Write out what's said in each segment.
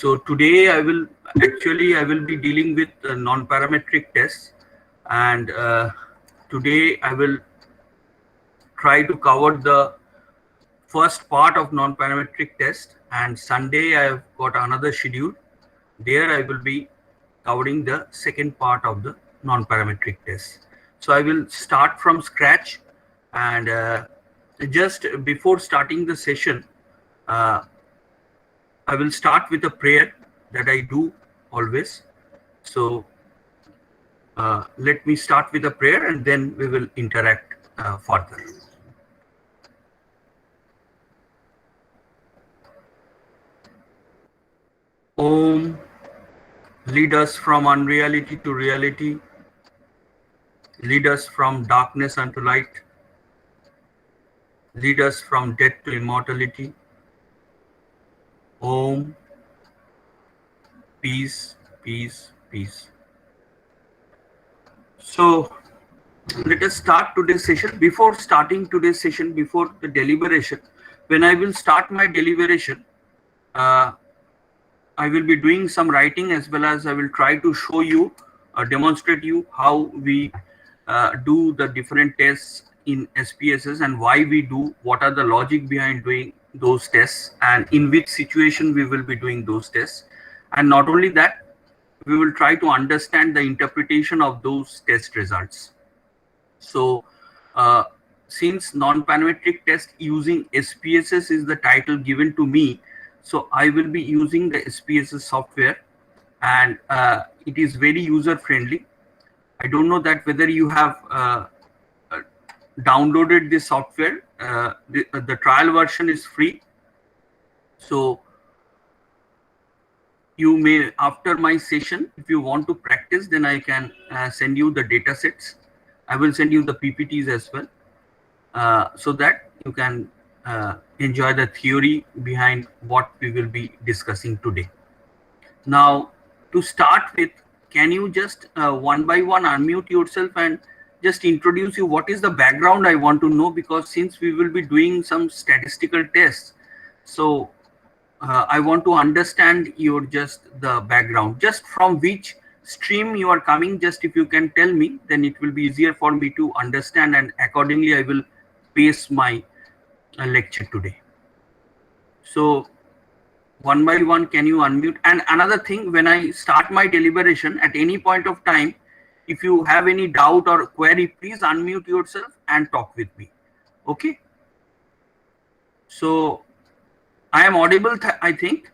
So today I will be dealing with non-parametric tests, and today I will try to cover the first part of non-parametric test, and Sunday I have got another schedule. There I will be covering the second part of the non-parametric test. So I will start from scratch, and just before starting the session, uh, I will start with a prayer that I do always. So let me start with a prayer and then we will interact further. Om, lead us from unreality to reality. Lead us from darkness unto light. Lead us from death to immortality. Om, peace, peace, peace. So let us start today's session. Before starting today's session, before the deliberation, when I will start my deliberation, I will be doing some writing, as well as I will try to show you, demonstrate you how we do the different tests in SPSS and why we do, what are the logic behind doing those tests, and in which situation we will be doing those tests. And not only that, we will try to understand the interpretation of those test results. So since non-parametric test using SPSS is the title given to me, so I will be using the SPSS software, and it is very user friendly. I don't know that whether you have downloaded this software. The trial version is free. So you may, after my session, if you want to practice, then I can send you the data sets. I will send you the PPTs as well, so that you can enjoy the theory behind what we will be discussing today. Now, to start with, can you just one by one unmute yourself and just introduce you? What is the background I want to know, because since we will be doing some statistical tests, so I want to understand your just the background, just from which stream you are coming. Just if you can tell me, then it will be easier for me to understand, and accordingly I will pace my lecture today. So one by one, can you unmute? And another thing, when I start my deliberation, at any point of time, if you have any doubt or query, please unmute yourself and talk with me. Okay. So I am audible, I think.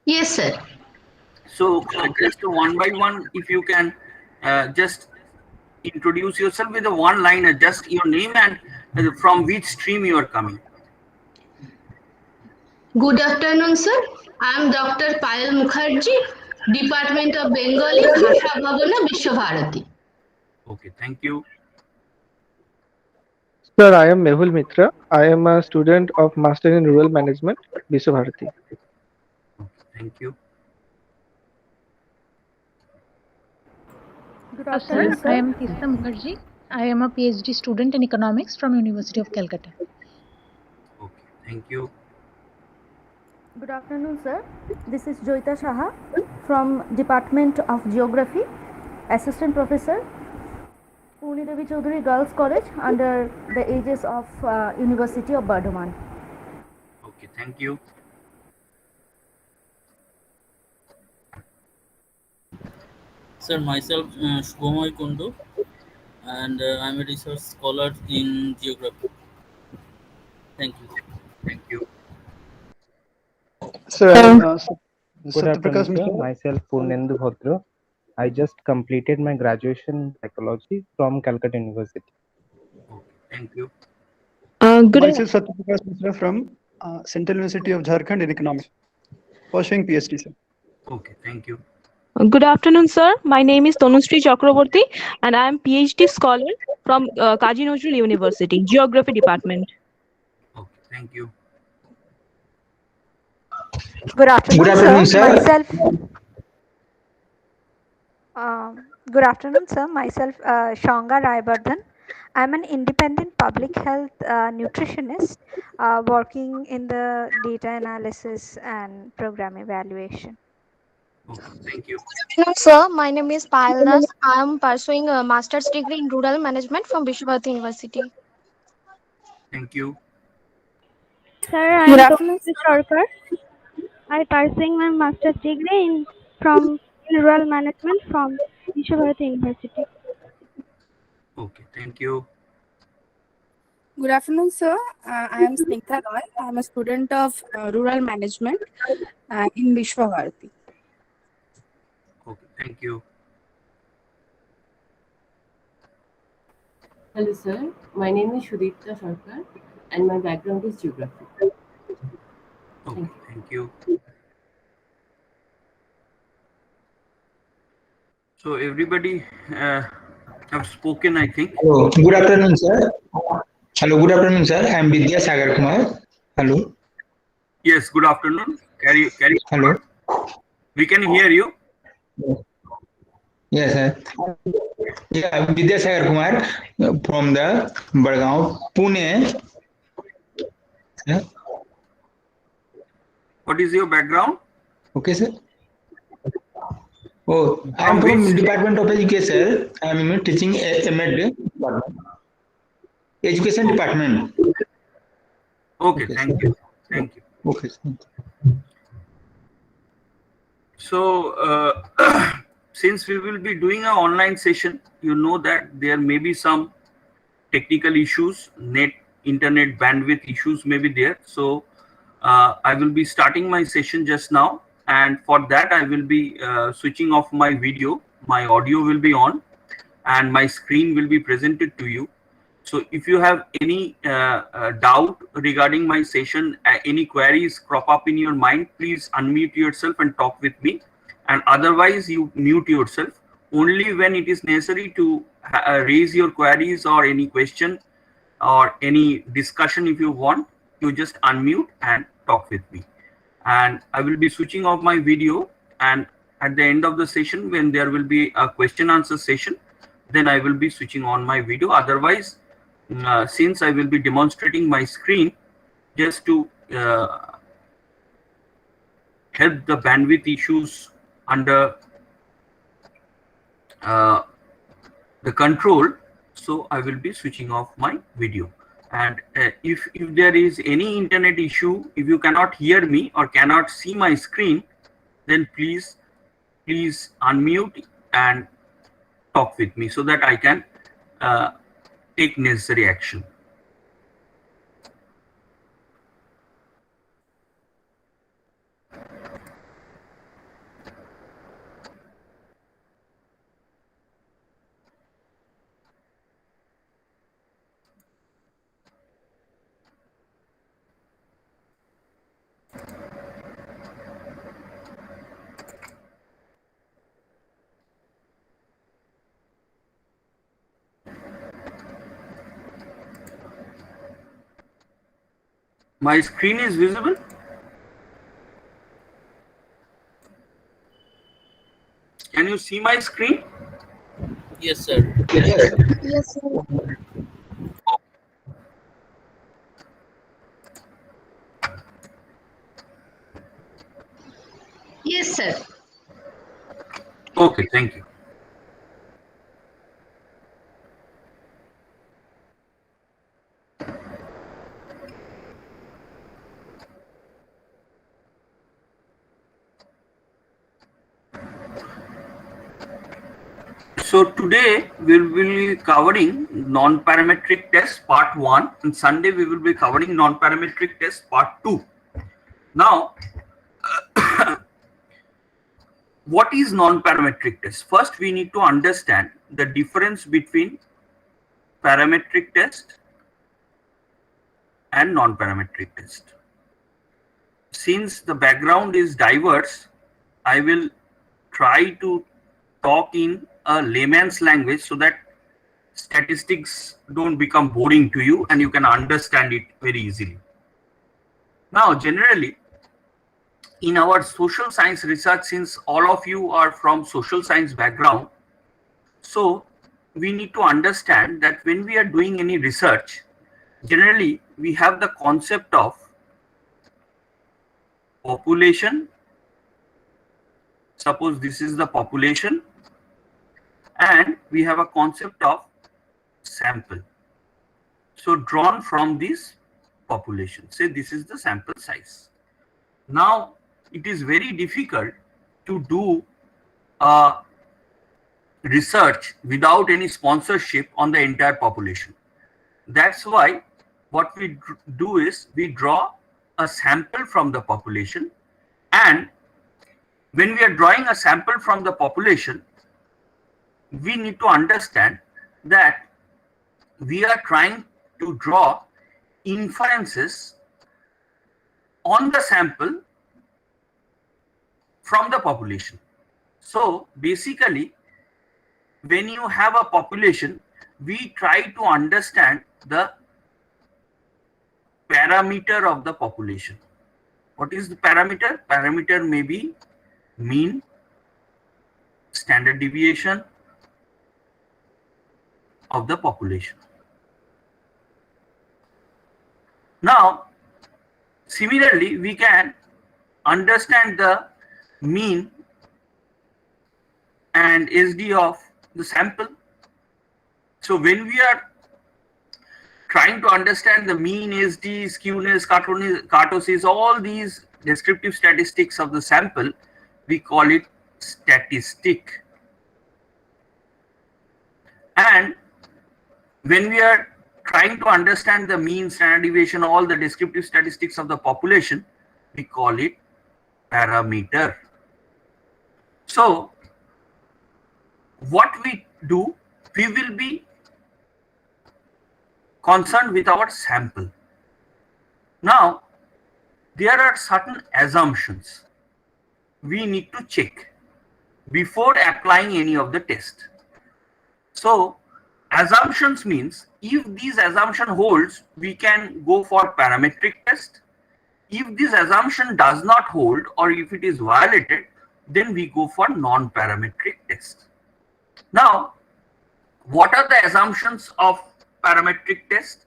Yes, sir. So just one by one, if you can just introduce yourself with a one liner, just your name and from which stream you are coming. Good afternoon, sir. I am Dr. Payal Mukherjee, Department of Bengali, Bhasha Bhavana, Vishwabharati. Okay, thank you. Sir, I am Mehul Mitra. I am a student of Master in Rural Management, Vishwabharati. Okay, thank you. Good afternoon, sir. I am Tista Mukherjee. I am a PhD student in economics from University of Calcutta. Okay, thank you. Good afternoon, sir. This is Joita Saha from Department of Geography, Assistant Professor, Puni Devi Chaudhary Girls College under the aegis of University of Bardhaman. Okay, thank you. Sir, myself Shubhamoy Kundu, and I'm a research scholar in geography. Thank you. Thank you. Sir, Good afternoon, sir. Myself Purnendu Bhadra. I just completed my graduation in psychology from Calcutta University. Okay, thank you. Myself Satyaprakash Mishra from Central University of Jharkhand in economics, pursuing PhD, sir. Okay, thank you. Good afternoon, sir. My name is Tanushree Chakraborty, and I am PhD scholar from Kazi Nazrul University, Geography Department. Okay, thank you. Good afternoon, sir. Good afternoon, sir. Myself Shanga Raibardhan. I'm an independent public health nutritionist working in the data analysis and program evaluation. Okay, thank you. Good afternoon, sir. My name is Payal Das. I am pursuing a master's degree in rural management from Vishwabharati University. Thank you. Sir, I Good am afternoon. Tanushree Sarkar. I pursuing my master's degree in rural management from Vishwabharati University. Okay, thank you. Good afternoon, sir. I am Snigdha Roy. I am a student of rural management in Vishwabharati. Okay, thank you. Hello, sir. My name is Shudipta Sarkar, and my background is geography. Okay, thank you. So everybody have spoken, I think. Hello. Good afternoon, sir. Hello. Good afternoon, sir. I am Vidya Sagar Kumar. Hello. Yes. Good afternoon. Carry. Hello. We can hear you. Yes, sir. Yeah, Vidya Sagar Kumar from the Bargaon, Pune. Yeah. What is your background? Okay, sir. Oh, I am from Department of Education. I am teaching MEd department. Education department. Okay, thank you. Thank you. Okay, thank you. So, since we will be doing an online session, you know that there may be some technical issues, internet bandwidth issues may be there. So, I will be starting my session just now. And for that, I will be switching off my video. My audio will be on and my screen will be presented to you. So if you have any doubt regarding my session, any queries crop up in your mind, please unmute yourself and talk with me. And otherwise, you mute yourself. Only when it is necessary to raise your queries or any question or any discussion if you want, you just unmute and talk with me. And I will be switching off my video, and at the end of the session, when there will be a question answer session, then I will be switching on my video. Otherwise, since I will be demonstrating my screen just to help the bandwidth issues under the control, so I will be switching off my video. And if there is any internet issue, if you cannot hear me or cannot see my screen, then please unmute and talk with me so that I can take necessary action. My screen is visible? Can you see my screen? Yes, sir. Yes, sir. Yes, sir. Okay, thank you. So today we will be covering non-parametric test part 1, and Sunday we will be covering non-parametric test part 2. Now, what is non-parametric test? First, we need to understand the difference between parametric test and non-parametric test. Since the background is diverse, I will try to talk in a layman's language so that statistics don't become boring to you and you can understand it very easily. Now, generally, in our social science research, since all of you are from social science background, so we need to understand that when we are doing any research, generally we have the concept of population. Suppose this is the population, and we have a concept of sample. So drawn from this population, say this is the sample size. Now it is very difficult to do research without any sponsorship on the entire population. That's why what we do is we draw a sample from the population, and when we are drawing a sample from the population, we need to understand that we are trying to draw inferences on the sample from the population. So basically, when you have a population, we try to understand the parameter of the population. What is the parameter? Parameter may be mean, standard deviation of the population. Now, similarly, we can understand the mean and SD of the sample. So when we are trying to understand the mean, SD, skewness, kurtosis, all these descriptive statistics of the sample, we call it statistic. And when we are trying to understand the mean, standard deviation, all the descriptive statistics of the population, we call it parameter. So what we do, we will be concerned with our sample. Now, there are certain assumptions we need to check before applying any of the test. So assumptions means if this assumption holds, we can go for parametric test. If this assumption does not hold, or if it is violated, then we go for non-parametric test. Now, what are the assumptions of parametric test?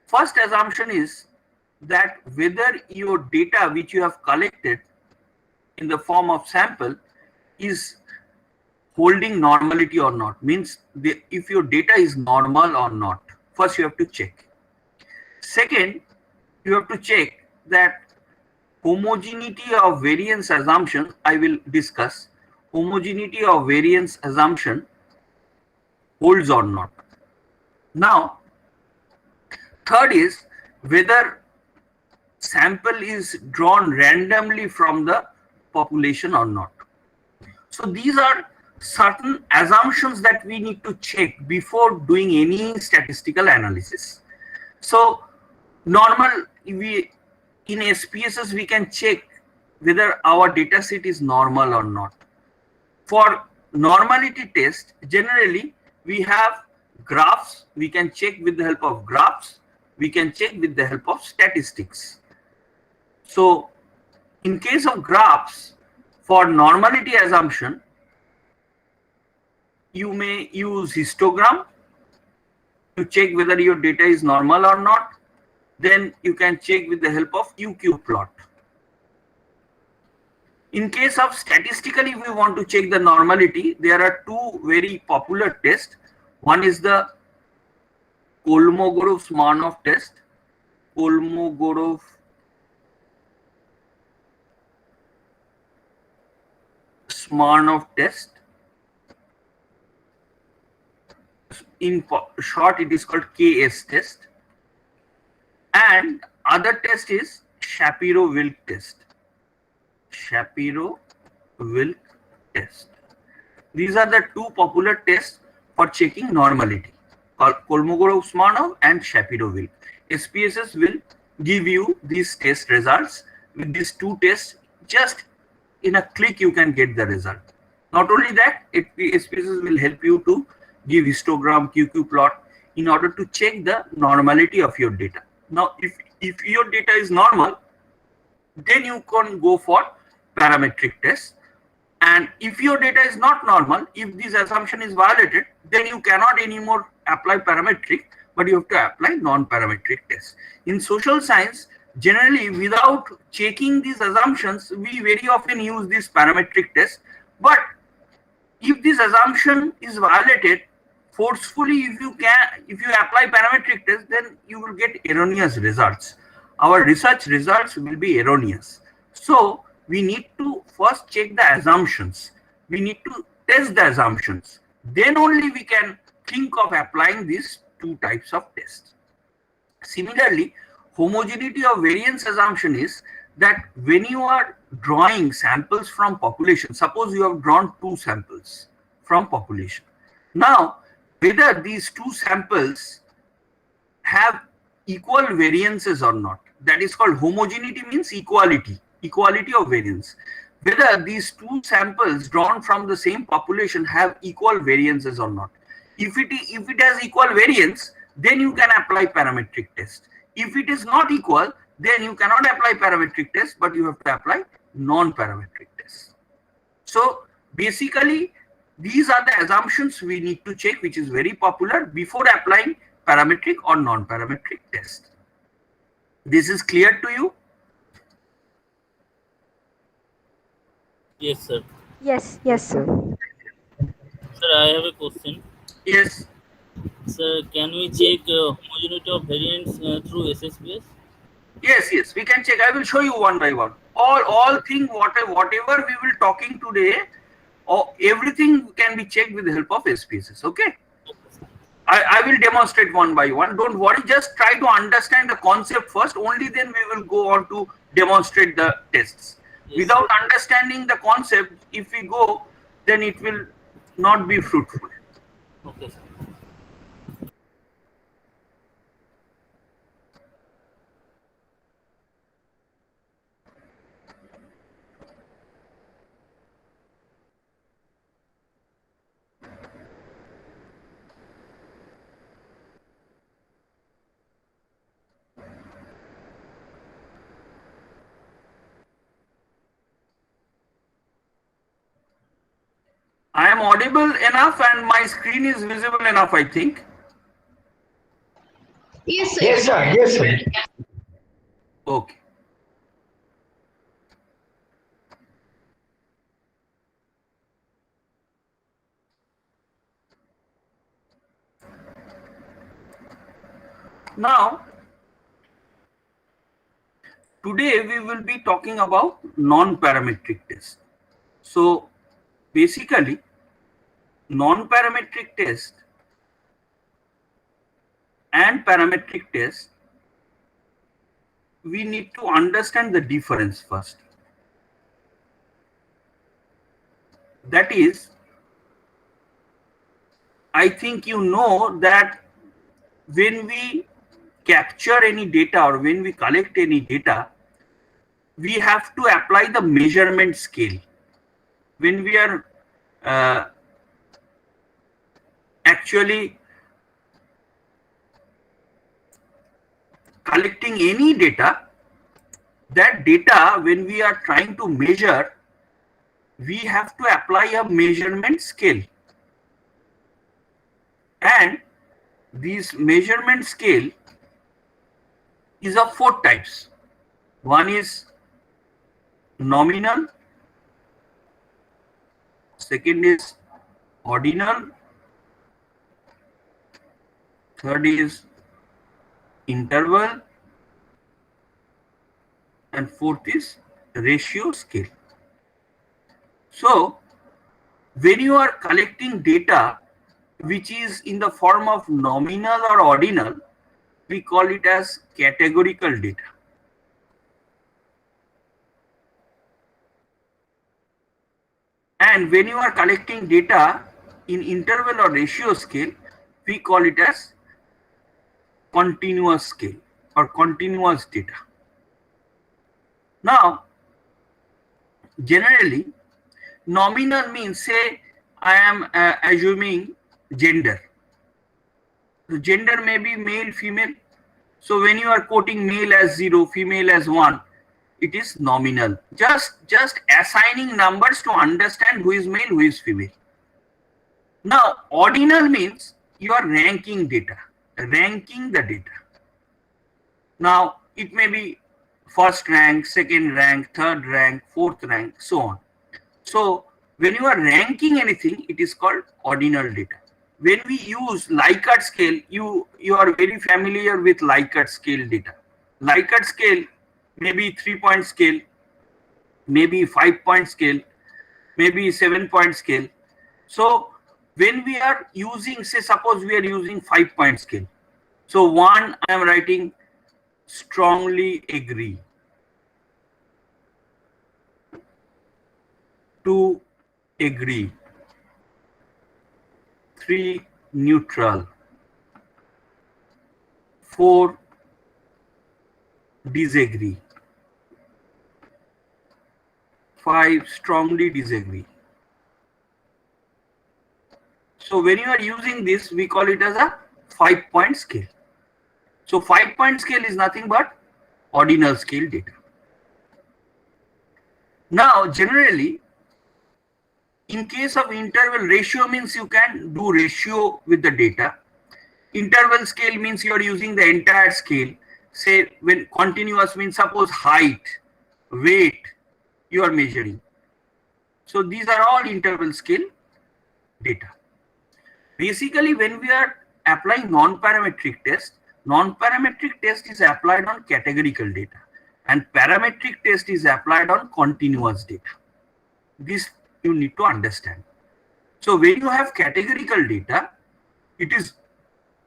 First assumption is that whether your data which you have collected in the form of sample is holding normality or not, means if your data is normal or not. First you have to check. Second, you have to check that homogeneity of variance assumption, I will discuss. Homogeneity of variance assumption holds or not. Now, third is whether sample is drawn randomly from the population or not. So these are certain assumptions that we need to check before doing any statistical analysis. So normal, in SPSS we can check whether our data set is normal or not. For normality test, generally we have graphs. We can check with the help of graphs. We can check with the help of statistics. So in case of graphs, for normality assumption, you may use histogram to check whether your data is normal or not. Then you can check with the help of UQ plot. In case of statistically, we want to check the normality, there are two very popular tests. One is the Kolmogorov-Smirnov test. Kolmogorov-Smirnov test. In short, it is called KS test. And other test is Shapiro-Wilk test. Shapiro-Wilk test. These are the two popular tests for checking normality, Kolmogorov-Smirnov and Shapiro-Wilk. SPSS will give you these test results. With these two tests, just in a click you can get the result. Not only that, SPSS will help you to give histogram, QQ plot in order to check the normality of your data. Now, if your data is normal, then you can go for parametric test. And if your data is not normal, if this assumption is violated, then you cannot anymore apply parametric, but you have to apply non-parametric test. In social science, generally without checking these assumptions, we very often use this parametric test. But if this assumption is violated forcefully, if you apply parametric test, then you will get erroneous results. Our research results will be erroneous. So we need to first check the assumptions. We need to test the assumptions. Then only we can think of applying these two types of tests. Similarly, homogeneity of variance assumption is that when you are drawing samples from population, suppose you have drawn 2 samples from population. Now, whether these 2 samples have equal variances or not, that is called homogeneity, means equality of variance. Whether these 2 samples drawn from the same population have equal variances or not. If it has equal variance, then you can apply parametric test. If it is not equal, then you cannot apply parametric test, but you have to apply non-parametric test. So basically, these are the assumptions we need to check, which is very popular before applying parametric or non-parametric test. This is clear to you? Yes, sir. Yes, sir. Sir, I have a question. Yes. Sir, can we check homogeneity of variance through SSPS? Yes, we can check. I will show you one by one. All things, whatever we will talking today, everything can be checked with the help of SPSS. Okay. I will demonstrate one by one. Don't worry. Just try to understand the concept first. Only then we will go on to demonstrate the tests. Yes. Without understanding the concept, if we go, then it will not be fruitful. Okay, sir. I am audible enough and my screen is visible enough, I think. Yes, sir. Yes, sir. Yes, sir. Okay. Now, today we will be talking about non-parametric test. So, basically, non-parametric test and parametric test, we need to understand the difference first. That is, I think you know that when we capture any data or when we collect any data, we have to apply the measurement scale. When we are actually collecting any data, that data, when we are trying to measure, we have to apply a measurement scale. And this measurement scale is of 4 types. One is nominal, second is ordinal, third is interval, and fourth is ratio scale. So, when you are collecting data which is in the form of nominal or ordinal, we call it as categorical data. And when you are collecting data in interval or ratio scale, we call it as continuous scale or continuous data. Now, generally, nominal means, say, I am assuming gender. The gender may be male, female. So when you are quoting male as 0, female as 1, it is nominal. Just assigning numbers to understand who is male, who is female. Now, ordinal means you are ranking data, ranking the data. Now, it may be first rank, second rank, third rank, fourth rank, so on. So, when you are ranking anything, it is called ordinal data. When we use Likert scale, you are very familiar with Likert scale data. Likert scale may be 3-point scale, maybe 5-point scale, maybe 7-point scale. So when we are using, say, suppose we are using 5-point scale. So 1, I am writing strongly agree. 2, agree. 3, neutral. 4, disagree. 5, strongly disagree. So when you are using this, we call it as a 5-point scale. So 5-point scale is nothing but ordinal scale data. Now, generally, in case of interval, ratio means you can do ratio with the data. Interval scale means you are using the entire scale. Say when continuous means suppose height, weight, you are measuring. So these are all interval scale data. Basically, when we are applying non-parametric test is applied on categorical data and parametric test is applied on continuous data. This you need to understand. So when you have categorical data, it is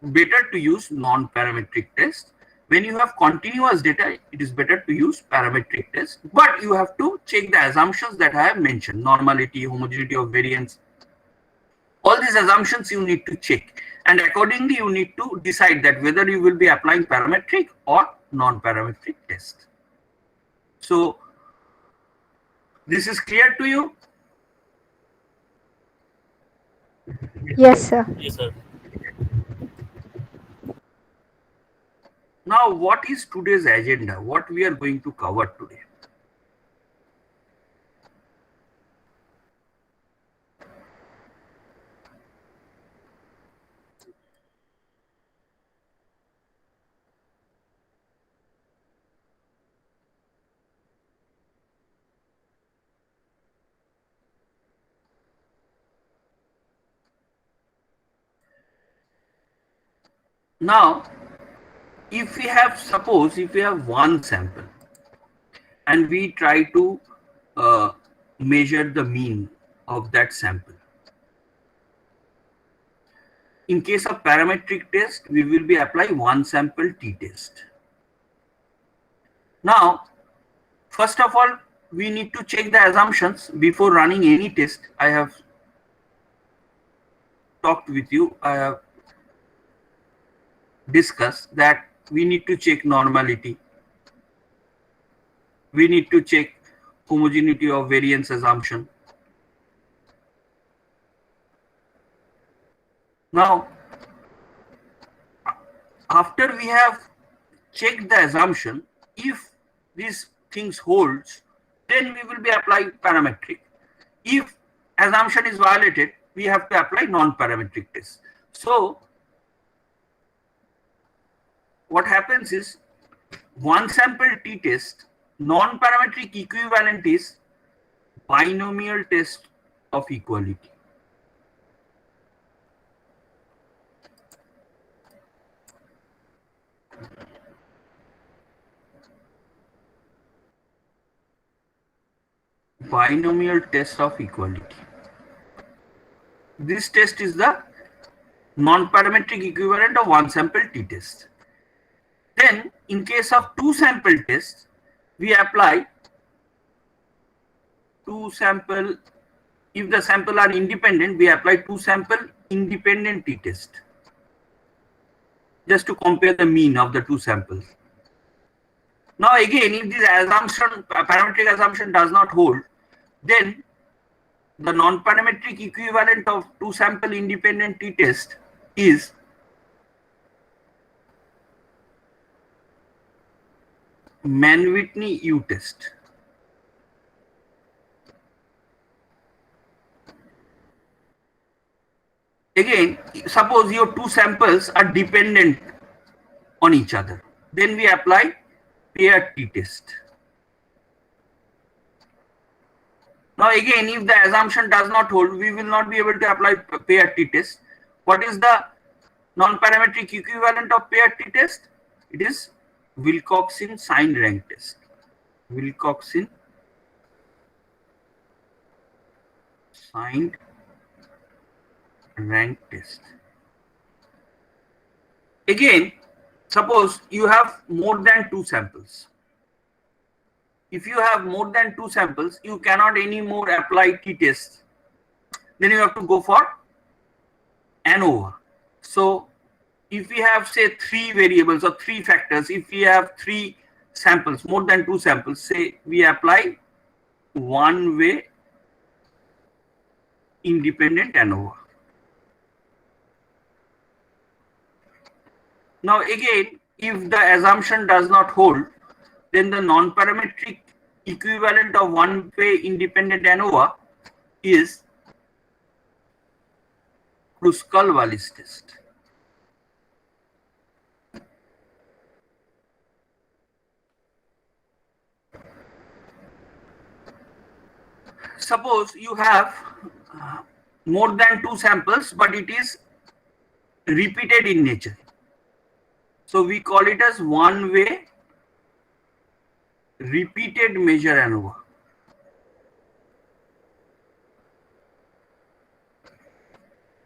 better to use non-parametric test. When you have continuous data, it is better to use parametric test, but you have to check the assumptions that I have mentioned: normality, homogeneity of variance. All these assumptions you need to check, and accordingly you need to decide that whether you will be applying parametric or non-parametric test. So this is clear to you? Yes, sir. Yes, sir. Now, what is today's agenda? What we are going to cover today? Now, if we have, suppose if we have one sample and we try to measure the mean of that sample. In case of parametric test, we will be applying one sample t-test. Now, first of all, we need to check the assumptions before running any test. I have talked with you, I have discussed that we need to check normality. We need to check homogeneity of variance assumption. Now, after we have checked the assumption, if these things holds, then we will be applying parametric. If assumption is violated, we have to apply non-parametric test. So what happens is, one sample t-test, non-parametric equivalent is binomial test of equality. Binomial test of equality. This test is the non-parametric equivalent of one sample t-test. Then, in case of two sample tests, we apply two sample. If the sample are independent, we apply two sample independent t-test, just to compare the mean of the two samples. Now again, if this assumption, parametric assumption does not hold, then the non-parametric equivalent of two sample independent t-test is Mann-Whitney U test. Again, suppose your two samples are dependent on each other. Then we apply paired t-test. Now again, if the assumption does not hold, we will not be able to apply paired t-test. What is the non-parametric equivalent of paired t-test? It is Wilcoxon signed rank test. Wilcoxon signed rank test. Again, suppose you have more than two samples. If you have more than two samples, you cannot anymore apply t-test. Then you have to go for ANOVA. So if we have, say, three variables or three factors, if we have three samples, more than two samples, say we apply one-way independent ANOVA. Now again, if the assumption does not hold, then the non-parametric equivalent of one-way independent ANOVA is Kruskal-Wallis test. Suppose you have more than two samples, but it is repeated in nature. So we call it as one-way repeated measure ANOVA.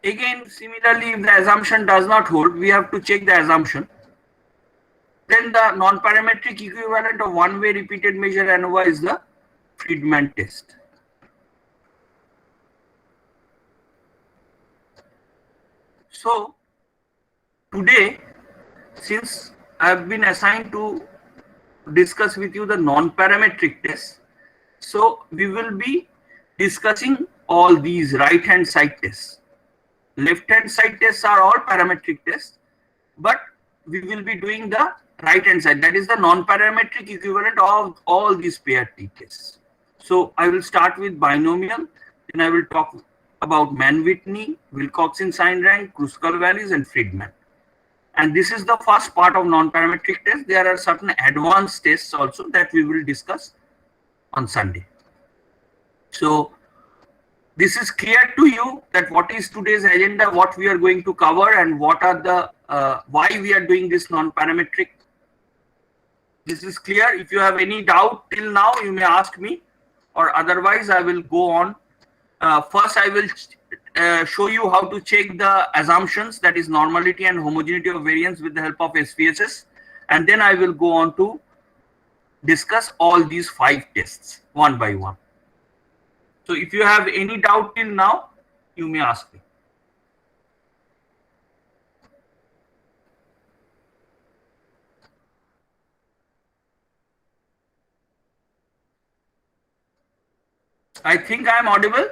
Again, similarly, if the assumption does not hold, we have to check the assumption. Then the non-parametric equivalent of one-way repeated measure ANOVA is the Friedman test. So today, since I have been assigned to discuss with you the non-parametric tests, so we will be discussing all these right-hand side tests. Left-hand side tests are all parametric tests, but we will be doing the right-hand side, that is the non-parametric equivalent of all these paired t-tests. So I will start with binomial, then I will talk about Mann-Whitney, Wilcoxon signed rank, Kruskal-Wallis, and Friedman. And this is the first part of non-parametric test. There are certain advanced tests also that we will discuss on Sunday. So this is clear to you that what is today's agenda, what we are going to cover, and what are the why we are doing this non-parametric. This is clear. If you have any doubt till now, you may ask me, or otherwise I will go on. First, I will show you how to check the assumptions, that is normality and homogeneity of variance with the help of SPSS, and then I will go on to discuss all these 5 tests one by one. So if you have any doubt till now, you may ask me. I think I am audible.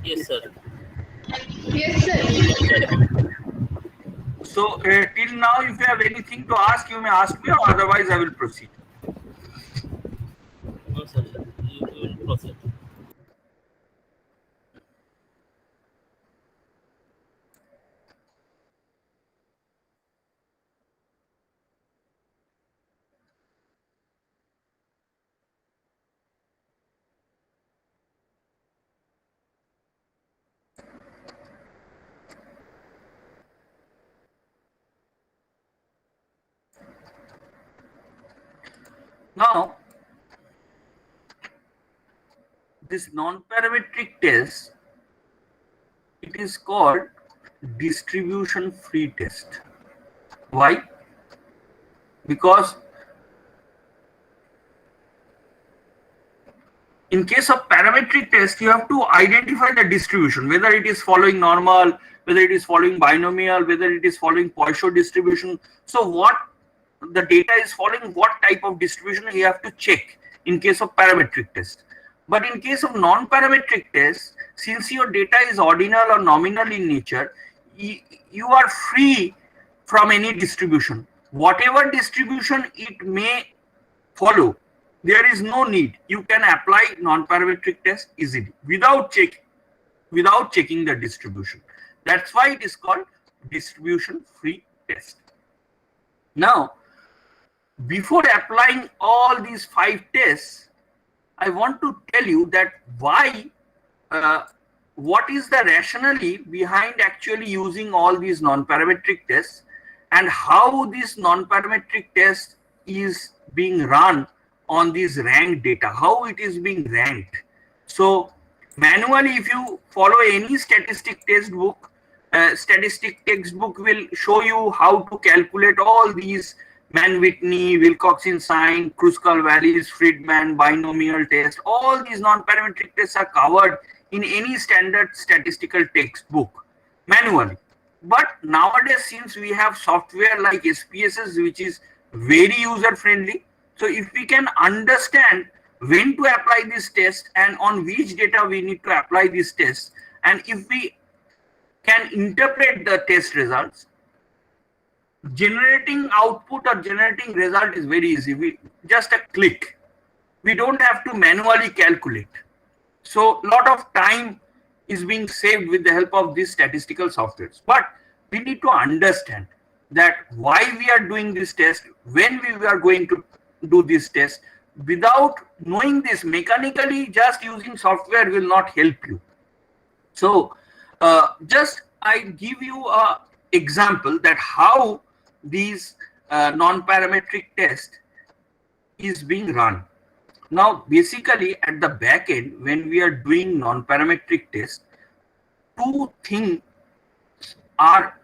Yes, sir. Yes, sir. So till now, if you have anything to ask, you may ask me, or otherwise I will proceed. No, sir. You will proceed. Now, this non-parametric test, it is called distribution free test. Why? Because in case of parametric test, you have to identify the distribution, whether it is following normal, whether it is following binomial, whether it is following Poisson distribution. So what the data is following, what type of distribution you have to check in case of parametric test. But in case of non-parametric test, since your data is ordinal or nominal in nature, you are free from any distribution. whatever distribution it may follow, there is no need. You can apply non-parametric test easily without checking the distribution. That's why it is called distribution-free test. Now, before applying all these 5 tests, I want to tell you that why, what is the rationale behind actually using all these non-parametric tests, and how this non-parametric test is being run on this ranked data, how it is being ranked. So manually, if you follow any statistic textbook, textbook will show you how to calculate all these Mann-Whitney, Wilcoxon-Sign, Kruskal-Wallis, Friedman, binomial test. All these non-parametric tests are covered in any standard statistical textbook manually. But nowadays, since we have software like SPSS, which is very user-friendly, so if we can understand when to apply this test and on which data we need to apply this test, and if we can interpret the test results, generating output or generating result is very easy. Just a click. We don't have to manually calculate. So a lot of time is being saved with the help of these statistical softwares. But we need to understand that why we are doing this test, when we are going to do this test. Without knowing this, mechanically just using software will not help you. So just I give you a example that how these non-parametric test is being run. Now basically at the back end, when we are doing non-parametric test, 2 things are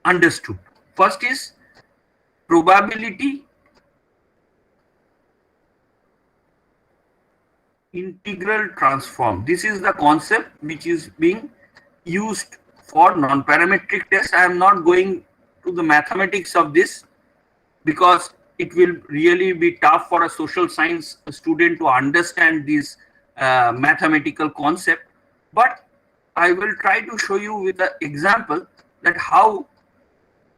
understood. First is probability integral transform. This is the concept which is being used for non-parametric test. I am not going to the mathematics of this because it will really be tough for a social science student to understand this mathematical concept. But I will try to show you with an example that how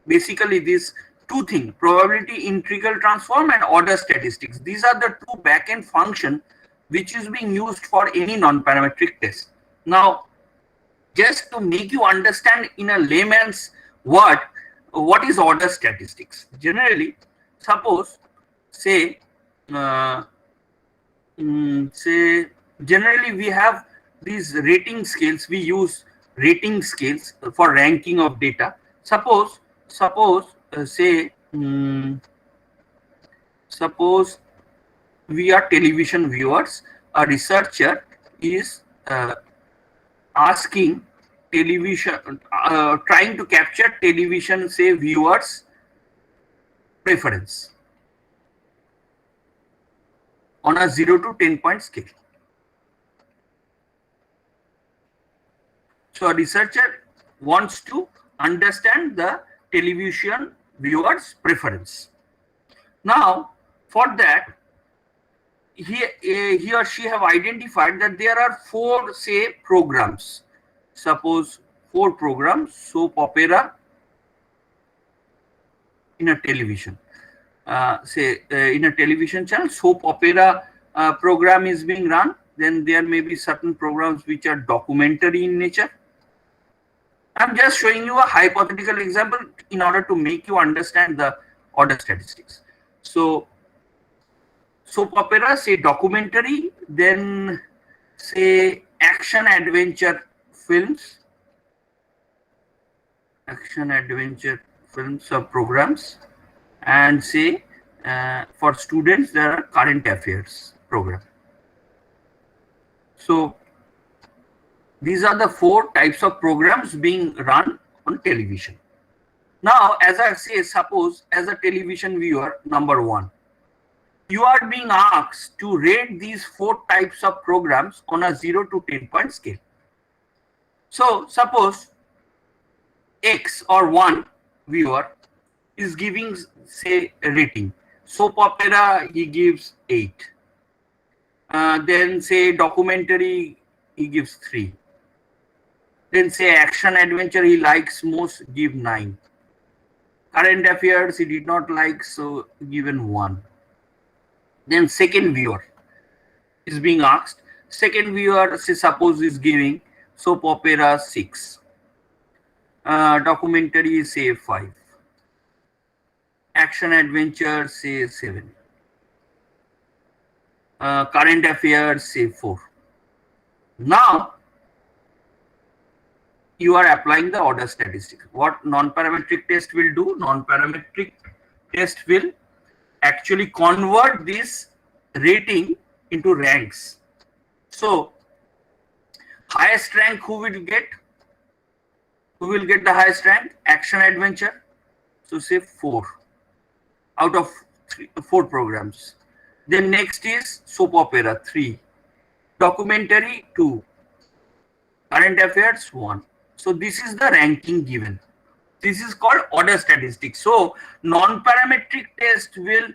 basically these 2 things, probability integral transform and order statistics, these are the 2 back-end functions which is being used for any non-parametric test. Now, just to make you understand in a layman's word, what is order statistics? Generally, suppose, say generally we have these rating scales. We use rating scales for ranking of data. Suppose we are television viewers. A researcher is asking television, trying to capture television, say, viewers' preference on a 0 to 10 point scale. So a researcher wants to understand the television viewers' preference. Now, for that, he or she have identified that there are 4, say, programs. Suppose 4 programs, soap opera in a television. In a television channel, soap opera program is being run. Then there may be certain programs which are documentary in nature. I'm just showing you a hypothetical example in order to make you understand the order statistics. So soap opera, say documentary, then say action adventure films, or programs, and say for students there are current affairs program. So these are the 4 types of programs being run on television. Now, as I say, suppose as a television viewer, number 1, you are being asked to rate these 4 types of programs on a 0 to 10 point scale. So suppose X or 1 viewer is giving, say, a rating. Soap opera, he gives 8. Then say documentary, he gives 3. Then say action adventure, he likes most, give 9. Current affairs he did not like, so given 1. Then second viewer is being asked. Second viewer, say suppose is giving soap opera 6, documentary say 5, action adventure say 7, current affairs say 4. Now you are applying the order statistic. What non-parametric test will do? Non-parametric test will actually convert this rating into ranks. So highest rank who will get? Who will get the highest rank? Action adventure. So say 4 out of 4 programs. Then next is soap opera 3, documentary 2, current affairs 1. So this is the ranking given. This is called order statistics. So non-parametric test will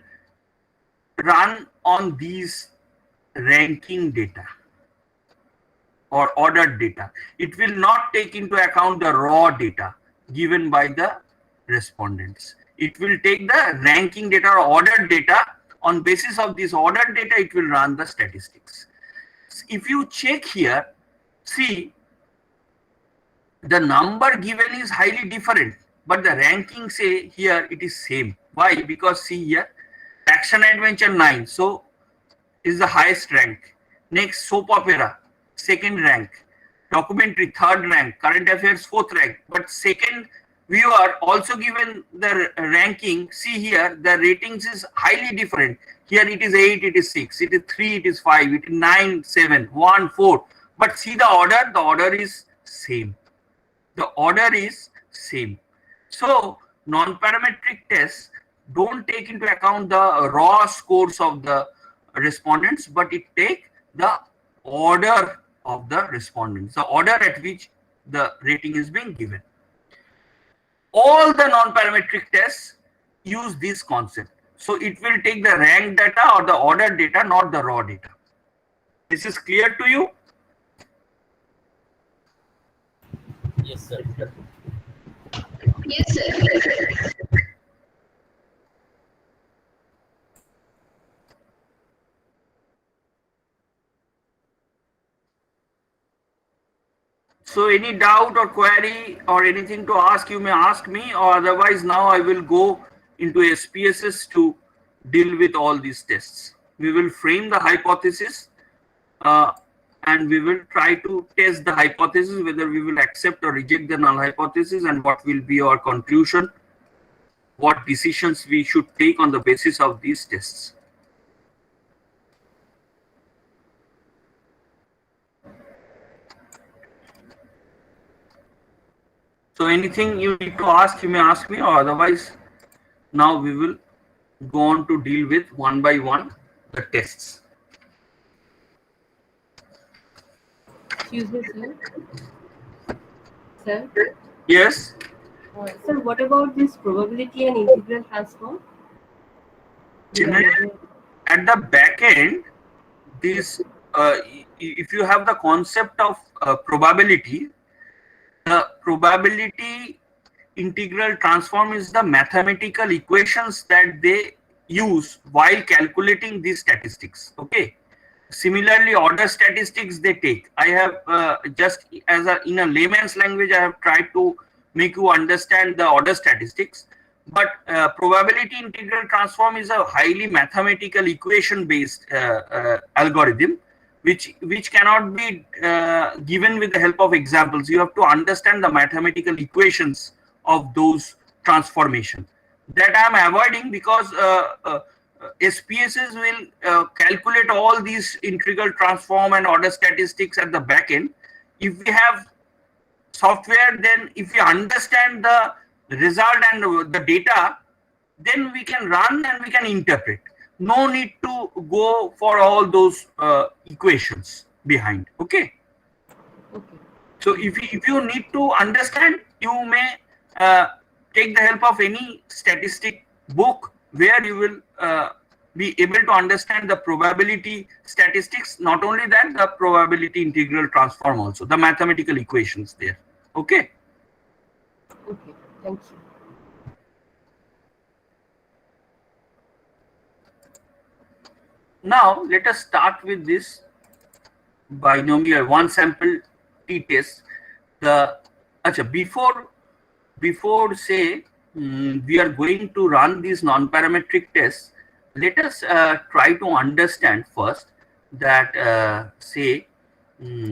run on these ranking data or ordered data. It will not take into account the raw data given by the respondents. It will take the ranking data or ordered data. On basis of this ordered data, it will run the statistics. If you check here, see, the number given is highly different, but the ranking say here it is same. Why? Because see here, action adventure 9, so is the highest rank. Next, soap opera, 2nd rank, documentary 3rd rank, current affairs 4th rank. But second viewer also given the ranking. See here, the ratings is highly different. Here it is 8, it is 6, it is 3, it is 5, it is 9, 7, 1, 4. But see the order is same. The order is same. So non-parametric tests don't take into account the raw scores of the respondents, but it take the order of the respondents, the order at which the rating is being given. All the non-parametric tests use this concept. So it will take the rank data or the order data, not the raw data. This is clear to you? Yes, sir. Yes, sir. So any doubt or query or anything to ask, you may ask me, or otherwise now I will go into SPSS to deal with all these tests. We will frame the hypothesis and we will try to test the hypothesis, whether we will accept or reject the null hypothesis, and what will be our conclusion, what decisions we should take on the basis of these tests. So anything you need to ask, you may ask me, or otherwise now we will go on to deal with one by one the tests. Excuse me, sir. Sir? Yes? Sir, what about this probability and integral transform? Generally, at the back end, this if you have the concept of probability, the probability integral transform is the mathematical equations that they use while calculating these statistics. Okay. Similarly, order statistics they take. I have just as in a layman's language, I have tried to make you understand the order statistics. But probability integral transform is a highly mathematical equation based algorithm, which cannot be given with the help of examples. You have to understand the mathematical equations of those transformations. That I am avoiding because SPSS will calculate all these integral transform and order statistics at the back end. If we have software, then if we understand the result and the data, then we can run and we can interpret. No need to go for all those equations behind. Okay. Okay. So if you need to understand, you may take the help of any statistic book where you will be able to understand the probability statistics. Not only that, the probability integral transform also, the mathematical equations there. Okay. Okay. Thank you. Now let us start with this binomial one sample t-test. Before say we are going to run these non-parametric tests, let us try to understand first that we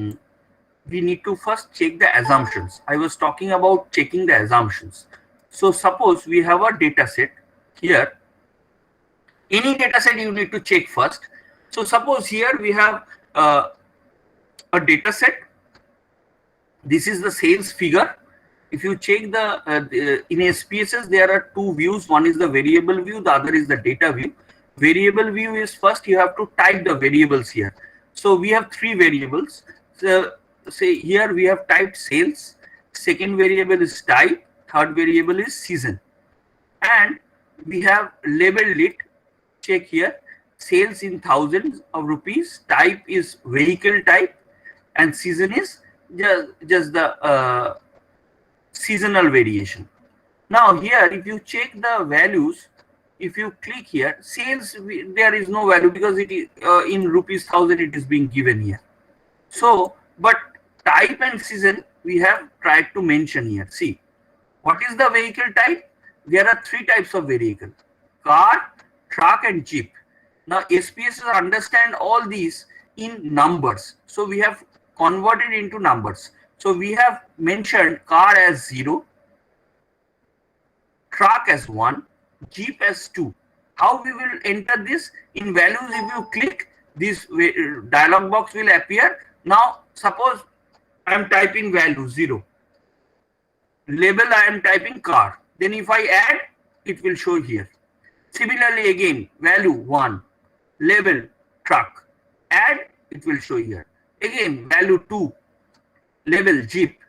need to first check the assumptions. I was talking about checking the assumptions. So suppose we have a data set here. Any data set you need to check first. So suppose here we have a data set. This is the sales figure. If you check in SPSS, there are two views. One is the variable view, the other is the data view. Variable view is first you have to type the variables here. So we have three variables. So say here we have typed sales, second variable is type, third variable is season, and we have labeled it. Check here, sales in thousands of rupees, type is vehicle type, and season is just the seasonal variation. Now here if you check the values, if you click here, sales, there is no value because it is in rupees 1000 it is being given here. So but type and season we have tried to mention here. See, what is the vehicle type? There are three types of vehicle: car, truck and jeep. Now SPSS understand all these in numbers, so we have converted into numbers. So we have mentioned car as 0, truck as 1, jeep as 2. How we will enter this in values? If you click, this dialog box will appear. Now suppose I am typing value 0, label I am typing car, then if I add, it will show here. Similarly again, value 1, label truck, add, it will show here. Again value 2, label jeep,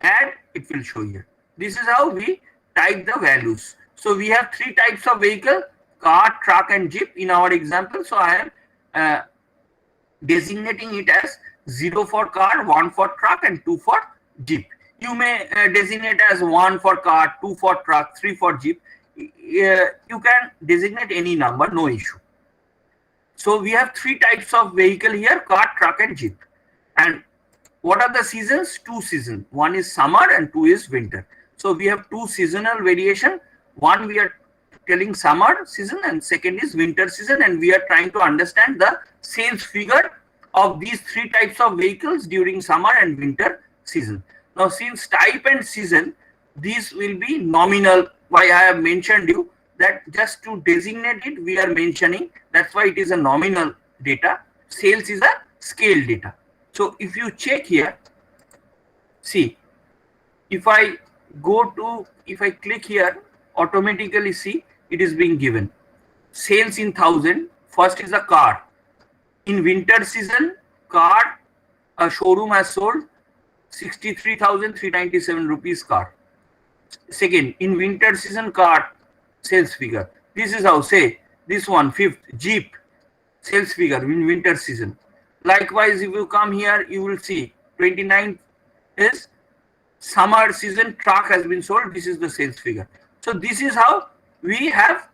add, it will show here. This is how we type the values. So we have three types of vehicle: car, truck and jeep in our example. So I am designating it as 0 for car, 1 for truck and 2 for jeep. You may designate as 1 for car, 2 for truck, 3 for jeep. You can designate any number, no issue. So we have three types of vehicle here: car, truck and jeep. And what are the seasons? Two seasons. One is summer and two is winter. So we have two seasonal variation. One we are telling summer season and second is winter season, and we are trying to understand the sales figure of these three types of vehicles during summer and winter season. Now since type and season, these will be nominal. Why I have mentioned you that just to designate it we are mentioning, that's why it is a nominal data. Sales is a scale data. So if you check here, see, if I click here, automatically see it is being given. Sales in 1000, first is a car. In winter season, car, a showroom has sold 63,397 rupees car. Second, in winter season, car sales figure. This is how, say, this one, fifth, jeep sales figure in winter season. Likewise, if you come here, you will see 29th is summer season, truck has been sold. This is the sales figure. So this is how we have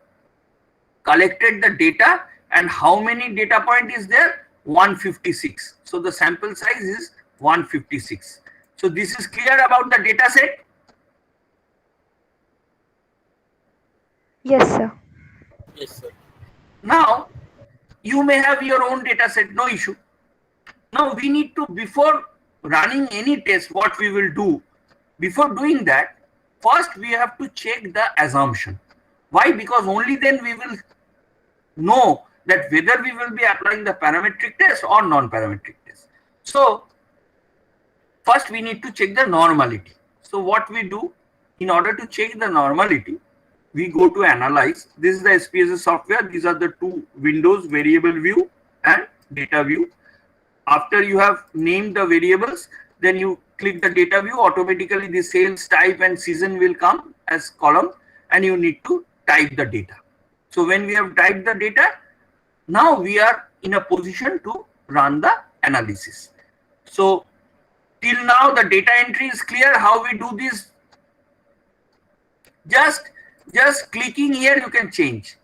collected the data. And how many data point is there? 156. So the sample size is 156. So this is clear about the data set? Yes, sir. Yes, sir. Now, you may have your own data set, no issue. Now we need to, before running any test, what we will do, before doing that, first we have to check the assumption. Why? Because only then we will know that whether we will be applying the parametric test or non-parametric test. So first we need to check the normality. So what we do, in order to check the normality, we go to analyze. This is the SPSS software. These are the two windows, variable view and data view. After you have named the variables, then you click the data view, automatically the sales type and season will come as column and you need to type the data. So when we have typed the data, now we are in a position to run the analysis. So till now the data entry is clear. How we do this? Just clicking here, you can change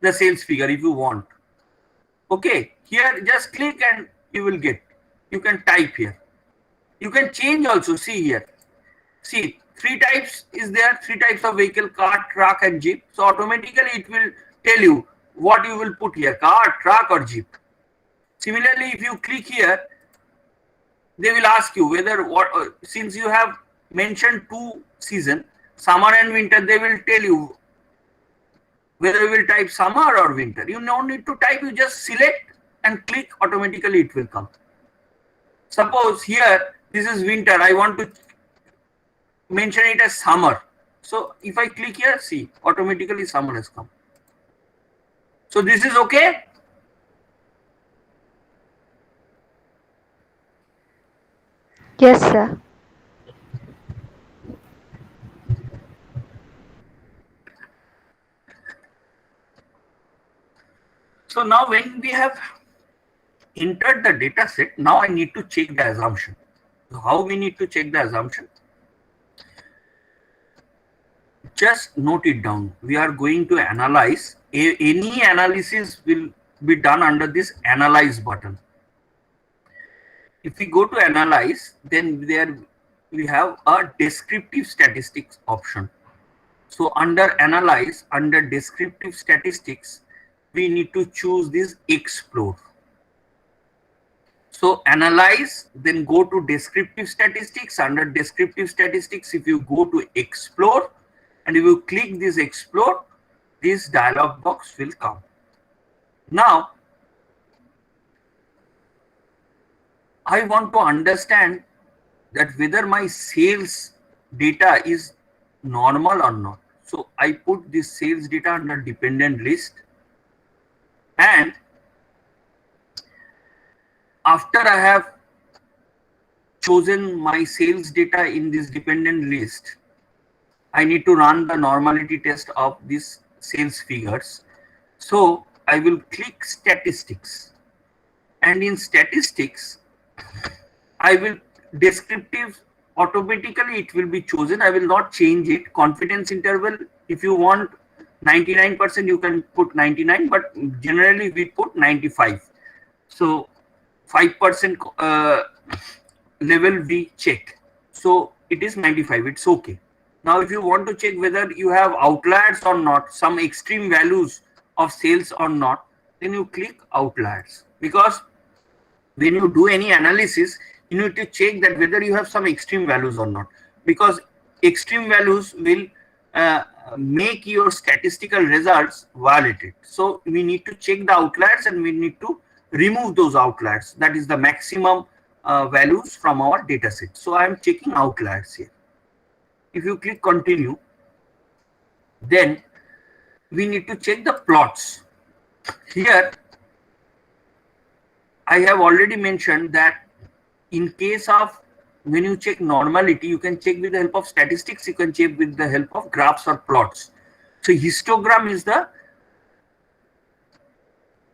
the sales figure if you want. Okay, here just click and you will get. You can type here. You can change also. See here. See, 3 types is there. 3 types of vehicle: car, truck, and jeep. So automatically it will tell you what you will put here: car, truck, or jeep. Similarly, if you click here, they will ask you whether since you have mentioned 2 seasons, summer and winter, they will tell you whether you will type summer or winter. You don't need to type, you just select and click, automatically it will come. Suppose here, this is winter, I want to mention it as summer. So if I click here, see, automatically summer has come. So this is okay? Yes, sir. So now when we have entered the data set, now I need to check the assumption. So how we need to check the assumption? Just note it down. We are going to analyze. Any analysis will be done under this analyze button. If we go to analyze, then there we have a descriptive statistics option. So under analyze, under descriptive statistics, we need to choose this explore. So analyze, then go to descriptive statistics. Under descriptive statistics, if you go to explore and if you click this explore, this dialog box will come. Now, I want to understand that whether my sales data is normal or not. So I put this sales data under dependent list, and after I have chosen my sales data in this dependent list, I need to run the normality test of these sales figures. So I will click statistics, and in statistics I will descriptive, automatically it will be chosen. I will not change it. Confidence interval, if you want 99%, you can put 99, but generally we put 95. So 5% level we check. So it is 95, it's okay. Now if you want to check whether you have outliers or not, some extreme values of sales or not, then you click outliers. Because when you do any analysis, you need to check that whether you have some extreme values or not. Because extreme values will make your statistical results violated. So we need to check the outliers and we need to remove those outliers. That is the maximum values from our data set. So I am checking outliers here. If you click continue, then we need to check the plots. Here I have already mentioned that in case of when you check normality, you can check with the help of statistics, you can check with the help of graphs or plots. So histogram is the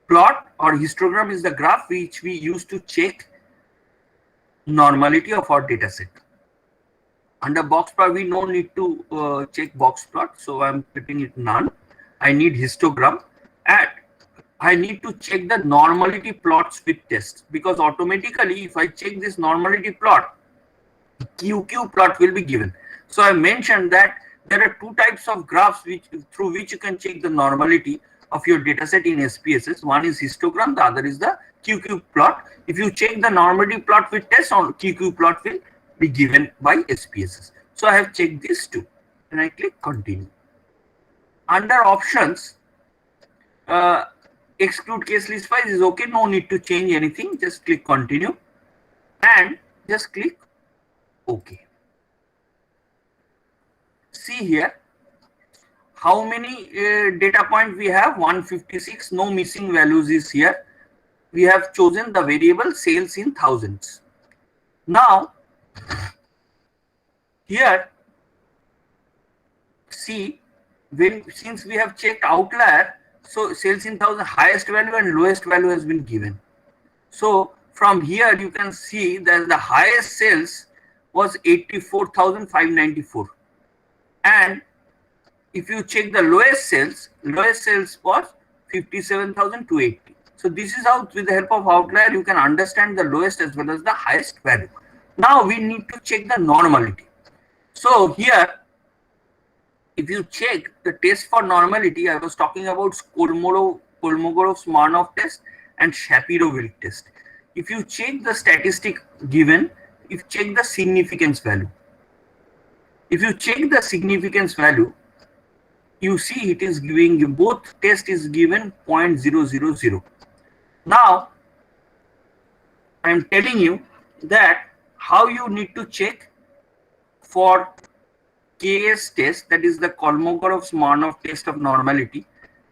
plot, or histogram is the graph which we use to check normality of our data set. Under box plot, we no need to check box plot, so I'm putting it none. I need histogram, and I need to check the normality plots with tests, because automatically if I check this normality plot, QQ plot will be given. So I mentioned that there are 2 types of graphs through which you can check the normality of your dataset in SPSS. One is histogram, the other is the QQ plot. If you check the normality plot with test, on QQ plot will be given by SPSS. So I have checked these 2, and I click continue. Under options, exclude case list files is okay, no need to change anything, just click continue and just click OK. See here how many data points we have. 156, no missing values is here. We have chosen the variable sales in thousands. Now here see, since we have checked outlier, so sales in thousand, highest value and lowest value has been given. So from here you can see that the highest sales was 84,594, and if you check the lowest sales was 57,280. So So this is how, with the help of outlier, you can understand the lowest as well as the highest value. Now we need to check the normality. So here, if you check the test for normality, I was talking about Kolmogorov-Smirnov test and Shapiro-Wilk test. If you check the statistic given, if you check the significance value. If you check the significance value, you see it is giving, both test is given 0.000. Now, I am telling you that how you need to check for KS test, that is the Kolmogorov-Smirnov test of normality,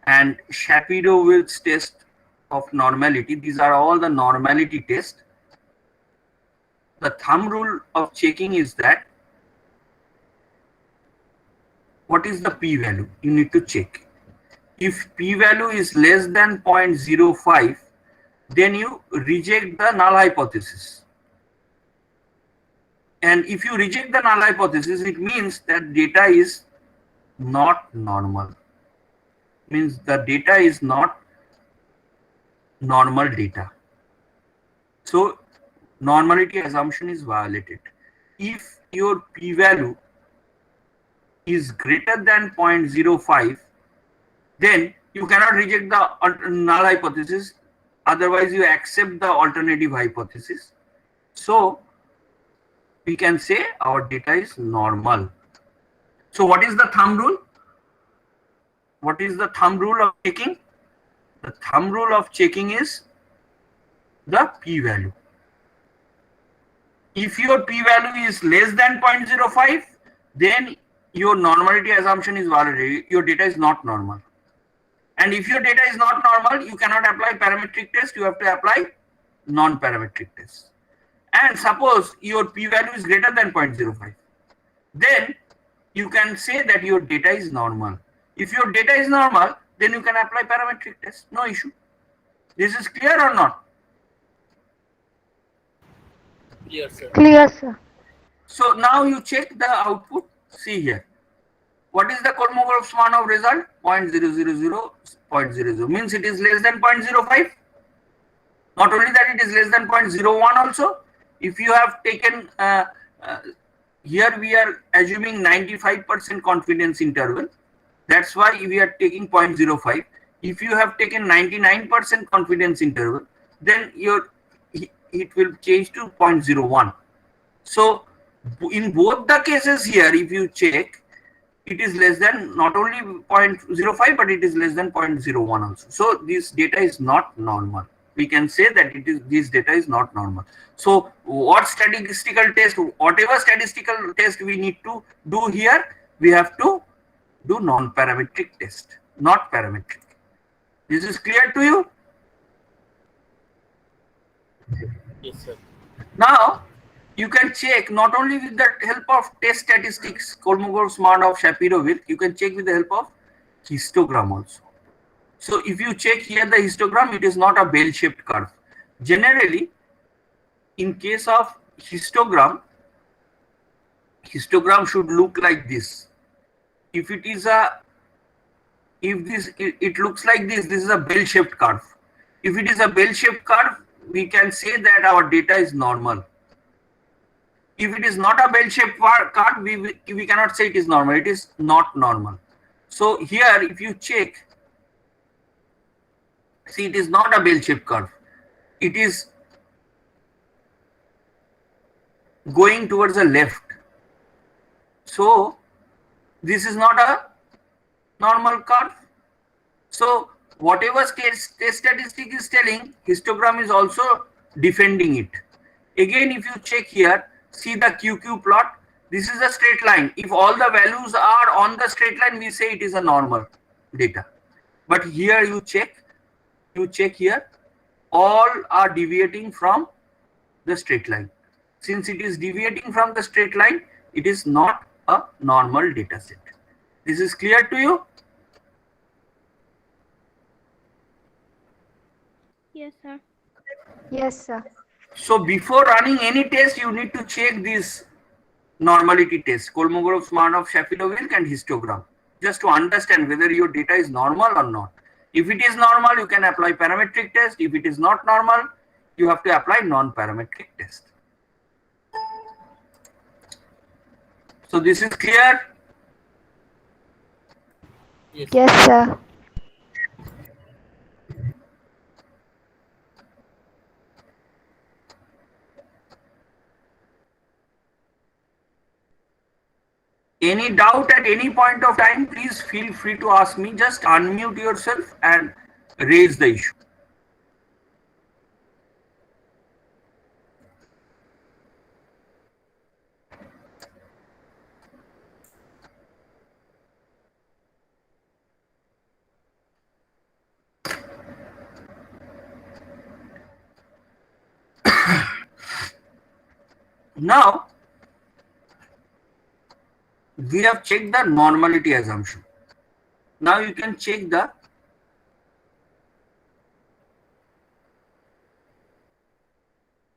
and Shapiro-Wilk's test of normality. These are all the normality tests. The thumb rule of checking is that what is the p-value? You need to check. If p-value is less than 0.05, then you reject the null hypothesis. And if you reject the null hypothesis, it means that data is not normal. Means the data is not normal data. So normality assumption is violated. If your p-value is greater than 0.05, then you cannot reject the null hypothesis. Otherwise, you accept the alternative hypothesis. So we can say our data is normal. So what is the thumb rule? What is the thumb rule of checking? The thumb rule of checking is the p-value. If your p-value is less than 0.05, then your normality assumption is violated. Your data is not normal. And if your data is not normal, you cannot apply parametric test. You have to apply non-parametric test. And suppose your p-value is greater than 0.05, then you can say that your data is normal. If your data is normal, then you can apply parametric test. No issue. This is clear or not? Clear, sir. Clear, sir. So now you check the output. See here. What is the Kolmogorov-Smirnov result? 0.000, means it is less than 0.05. Not only that, it is less than 0.01 also. If you have taken, here we are assuming 95% confidence interval. That's why we are taking 0.05. If you have taken 99% confidence interval, then it will change to 0.01. So in both the cases here, if you check, it is less than not only 0.05, but it is less than 0.01 also. So this data is not normal. We can say that this data is not normal. So what statistical test, whatever statistical test we need to do here, we have to do non-parametric test, not parametric. This is clear to you? Yes, sir. Now you can check not only with the help of test statistics, Kolmogorov-Smirnov, Shapiro-Wilk, you can check with the help of histogram also. So if you check here the histogram, it is not a bell-shaped curve. Generally, in case of histogram should look like this. If it is it looks like this is a bell-shaped curve. If it is a bell-shaped curve, we can say that our data is normal. If it is not a bell-shaped curve, we cannot say it is normal. It is not normal. So here, if you check, see, it is not a bell-shaped curve. It is going towards the left. So this is not a normal curve. So whatever test statistic is telling, histogram is also defending it. Again, if you check here, see the QQ plot. This is a straight line. If all the values are on the straight line, we say it is a normal data. But here you check here, all are deviating from the straight line. Since it is deviating from the straight line, it is not a normal data set. This is clear to you? Yes, sir. Yes, sir. So before running any test, you need to check this normality test, Kolmogorov-Smirnov, Shapiro-Wilk and histogram, just to understand whether your data is normal or not. If it is normal, you can apply parametric test. If it is not normal, you have to apply non-parametric test. So this is clear? Yes, sir. Any doubt at any point of time, please feel free to ask me. Just unmute yourself and raise the issue. Now, we have checked the normality assumption. Now you can check the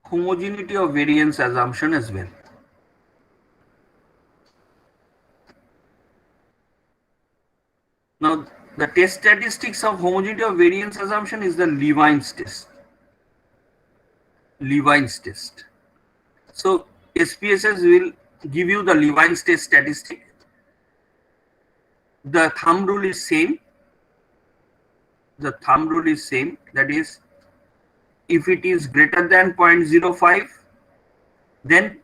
homogeneity of variance assumption as well. Now, the test statistics of homogeneity of variance assumption is the Levine's test. Levine's test. So, SPSS will give you the Levine's test statistic. The thumb rule is same. The thumb rule is same. That is, if it is greater than 0.05, then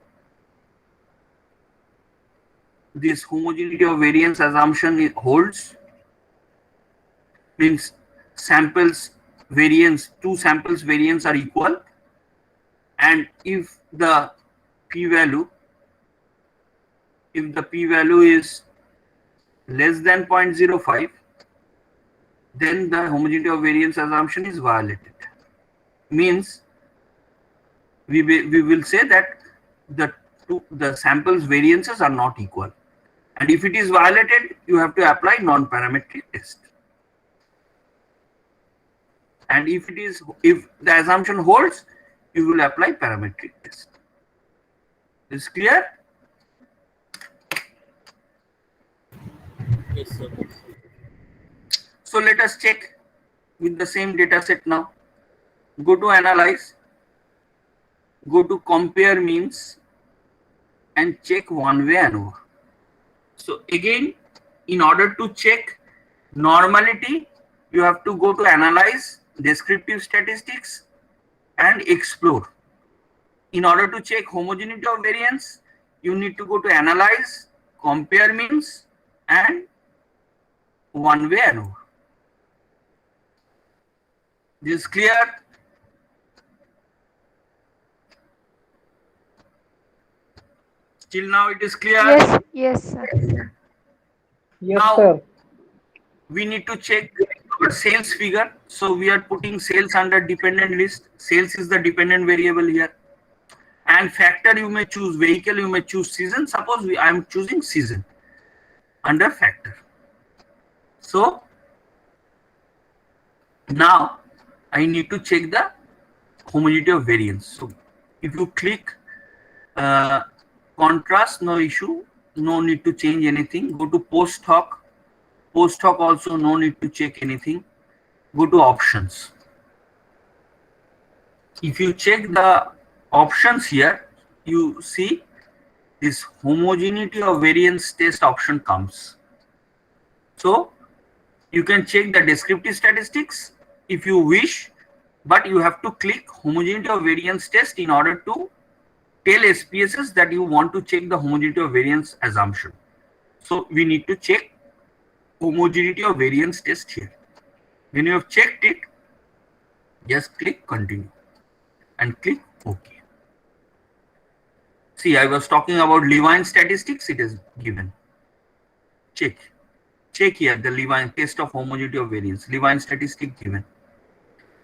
this homogeneity of variance assumption holds. Means samples variance, two samples variance are equal, and if the p-value is less than 0.05, then the homogeneity of variance assumption is violated. Means we will say that the samples variances are not equal, and if it is violated, you have to apply non-parametric test. And if the assumption holds, you will apply parametric test. Is clear? Yes, sir. So let us check with the same data set now. Go to analyze, go to compare means, and check one-way ANOVA. So again, in order to check normality, you have to go to analyze, descriptive statistics, and explore. In order to check homogeneity of variance, you need to go to analyze, compare means, and one-way ANOVA. This is clear? Till now it is clear? Yes, yes, sir. Yes, now, sir. We need to check our sales figure. So we are putting sales under dependent list. Sales is the dependent variable here. And factor, you may choose vehicle, you may choose season. Suppose I am choosing season under factor. So now I need to check the homogeneity of variance. So if you click contrast, no issue, no need to change anything. Go to post hoc. Post hoc also no need to check anything. Go to options. If you check the options here, you see this homogeneity of variance test option comes. So you can check the descriptive statistics if you wish, but you have to click homogeneity of variance test in order to tell SPSS that you want to check the homogeneity of variance assumption. So we need to check homogeneity of variance test here. When you have checked it, just click continue and click OK. See, I was talking about Levine statistics, it is given. Check here the Levine test of homogeneity of variance, Levine statistic given.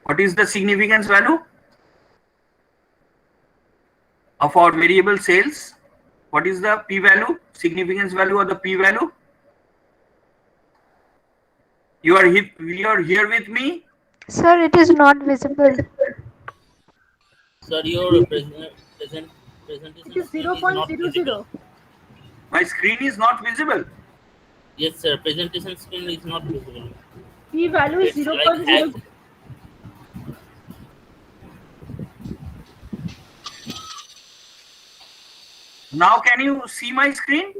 What is the significance value of our variable sales? What is the p-value, significance value of the p-value? You are here with me? Sir, it is not visible. Sir, your presentation It is screen is not visible. 0.00. My screen is not visible. Yes, sir. Presentation screen is not visible. P value is It's like 0.0. hacked. Now can you see my screen?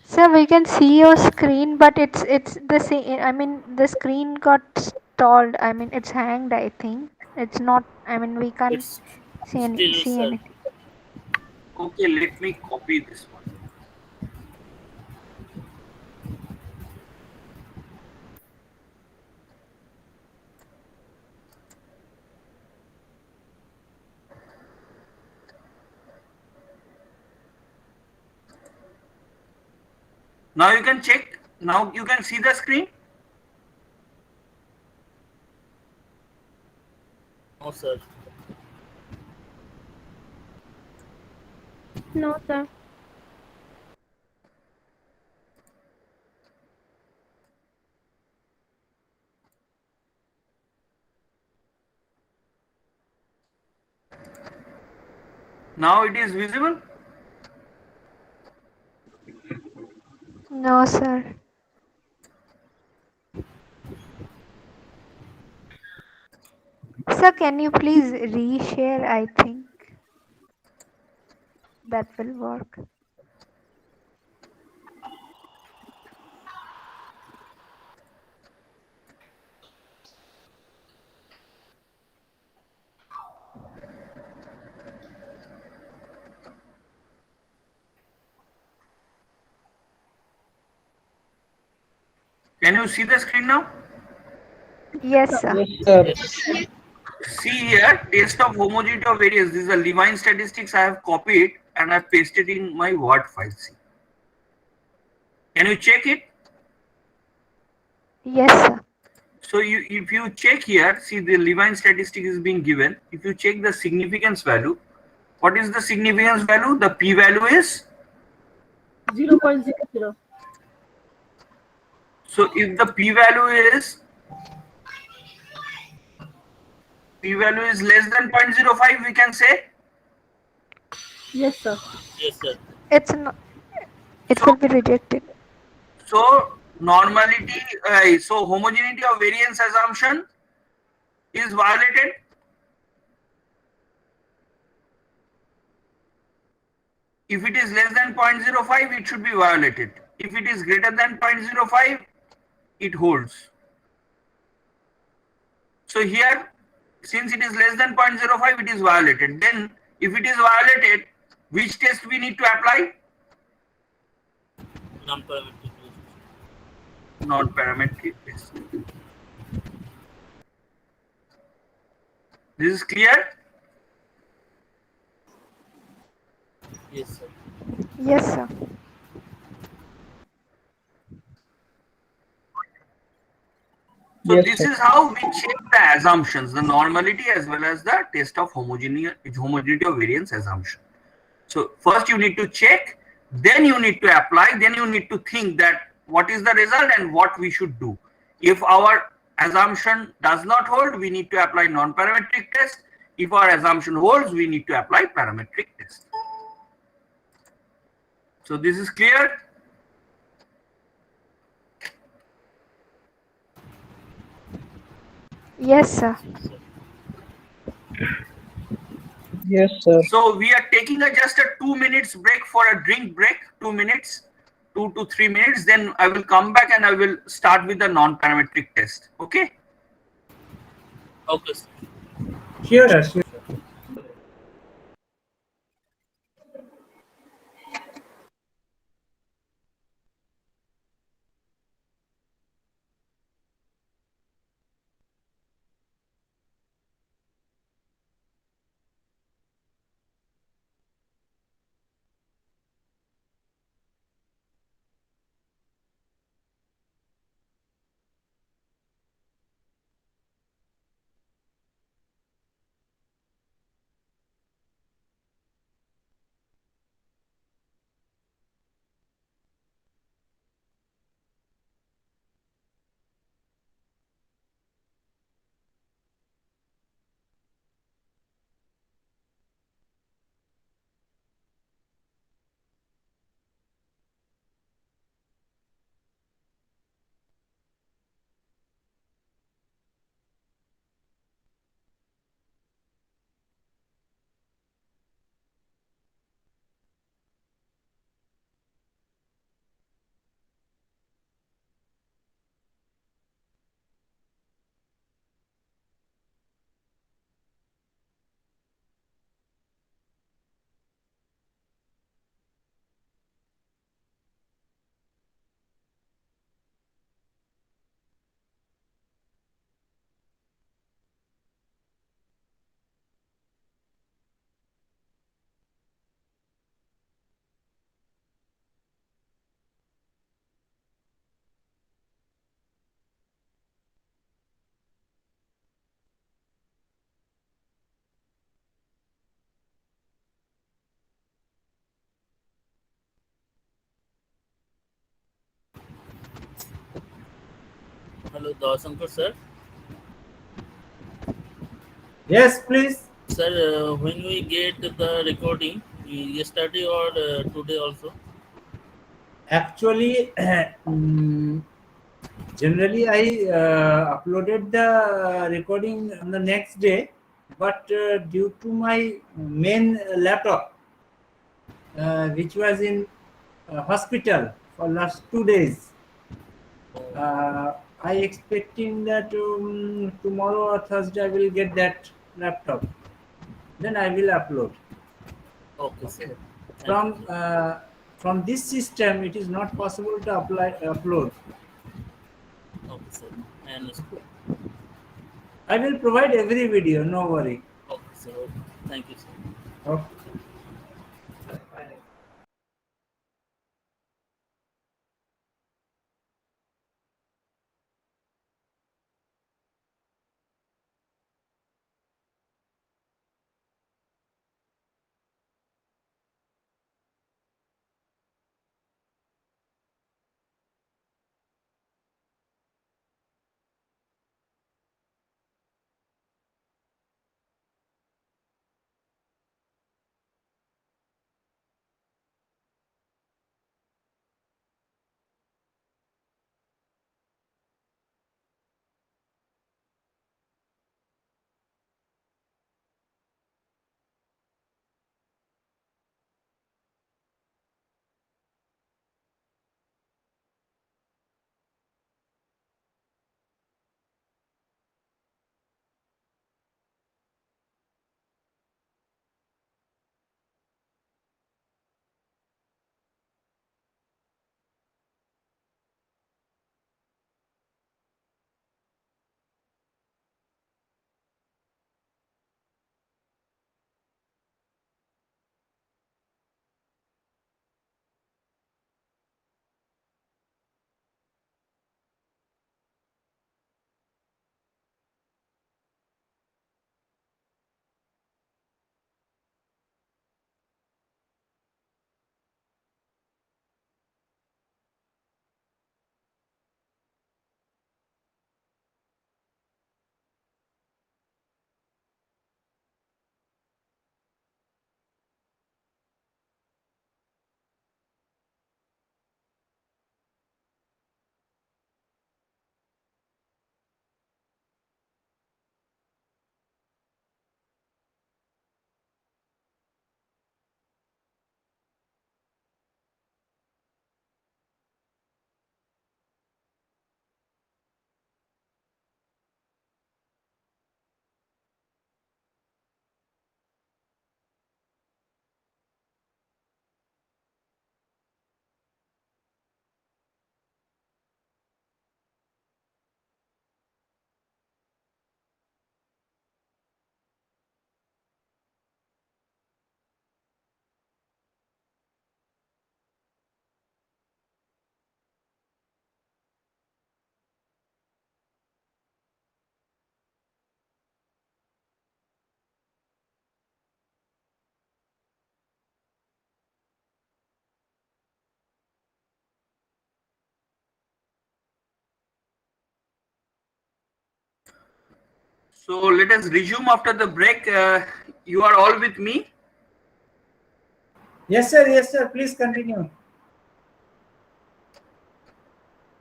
Sir, we can see your screen, but it's the same. I mean, the screen got stalled. I mean, it's hanged. I think it's not. I mean, we can't It's still, see sir. anything. Okay, let me copy this one. Now you can check. Now you can see the screen. No, sir. No, sir. Now it is visible. No, sir. Sir, can you please reshare? I think that will work. Can you see the screen now? Yes, sir. Yes. See here, test of homogeneity of variance. This is a Levine statistics. I have copied and I pasted in my Word file. See. Can you check it? Yes, sir. So if you check here, see the Levine statistic is being given. If you check the significance value, what is the significance value? The p value is 0.00. so if the p value is less than 0.05, we can say Yes, sir. Yes, sir. It's not. It will be rejected. so. Normality, so homogeneity of variance assumption is violated. If it is less than 0.05, it should be violated. If it is greater than 0.05, it holds. So here, since it is less than 0.05, it is violated. Then, if it is violated, which test we need to apply? Non-parametric. Non-parametric test. This is clear? Yes, sir. Yes, sir. So Yes, this sir. is how we check the assumptions, the normality as well as the test of homogeneity of variance assumption. So first you need to check, then you need to apply, then you need to think that what is the result and what we should do. If our assumption does not hold, we need to apply non-parametric test. If our assumption holds, we need to apply parametric test. So this is clear? Yes, sir. Yes, sir. So we are taking just a 2 minutes break for a drink break, 2 minutes, 2 to 3 minutes. Then I will come back and I will start with the non-parametric test. Okay? Okay, sir. Sure, sir. Hello, Dawasankar sir. Yes, please. Sir, when we get the recording, yesterday or today also? Actually, generally I uploaded the recording on the next day, but due to my main laptop, which was in hospital for last 2 days, I expecting that tomorrow or Thursday I will get that laptop. Then I will upload. Okay, sir. From this system, it is not possible to upload. Okay, sir. I understand. I will provide every video, no worry. Okay, sir. Okay. Thank you, sir. Okay. So let us resume after the break. You are all with me? Yes, sir. Yes, sir. Please continue.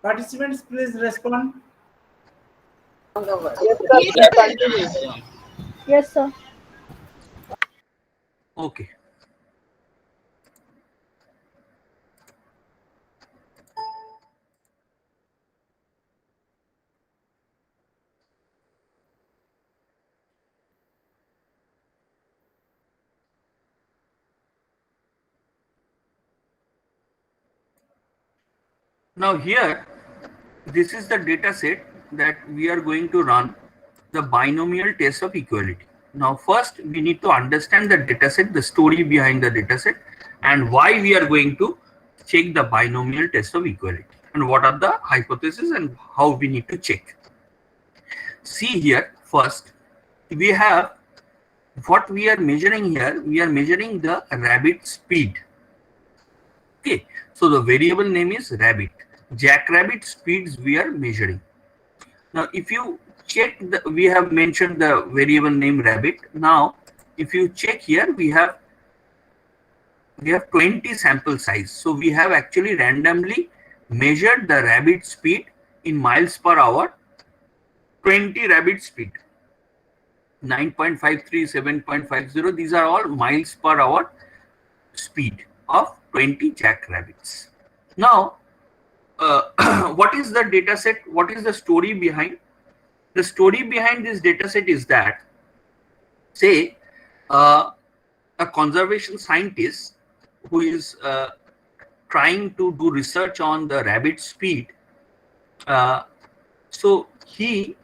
Participants, please respond. Yes, sir. Okay. Now here, this is the data set that we are going to run the binomial test of equality. Now first we need to understand the data set, the story behind the data set, and why we are going to check the binomial test of equality, and what are the hypotheses and how we need to check. See here, first we have what we are measuring here. We are measuring the rabbit speed. Okay, so the variable name is rabbit. Jackrabbit speeds we are measuring. Now, if you check, we have mentioned the variable name rabbit. Now, if you check here, we have 20 sample size. So we have actually randomly measured the rabbit speed in miles per hour, 20 rabbit speed, 9.53, 7.50. These are all miles per hour speed of 20 jackrabbits. Now, what is the data set? What is the story behind? The story behind this data set is that, say, a conservation scientist who is trying to do research on the rabbit speed, so he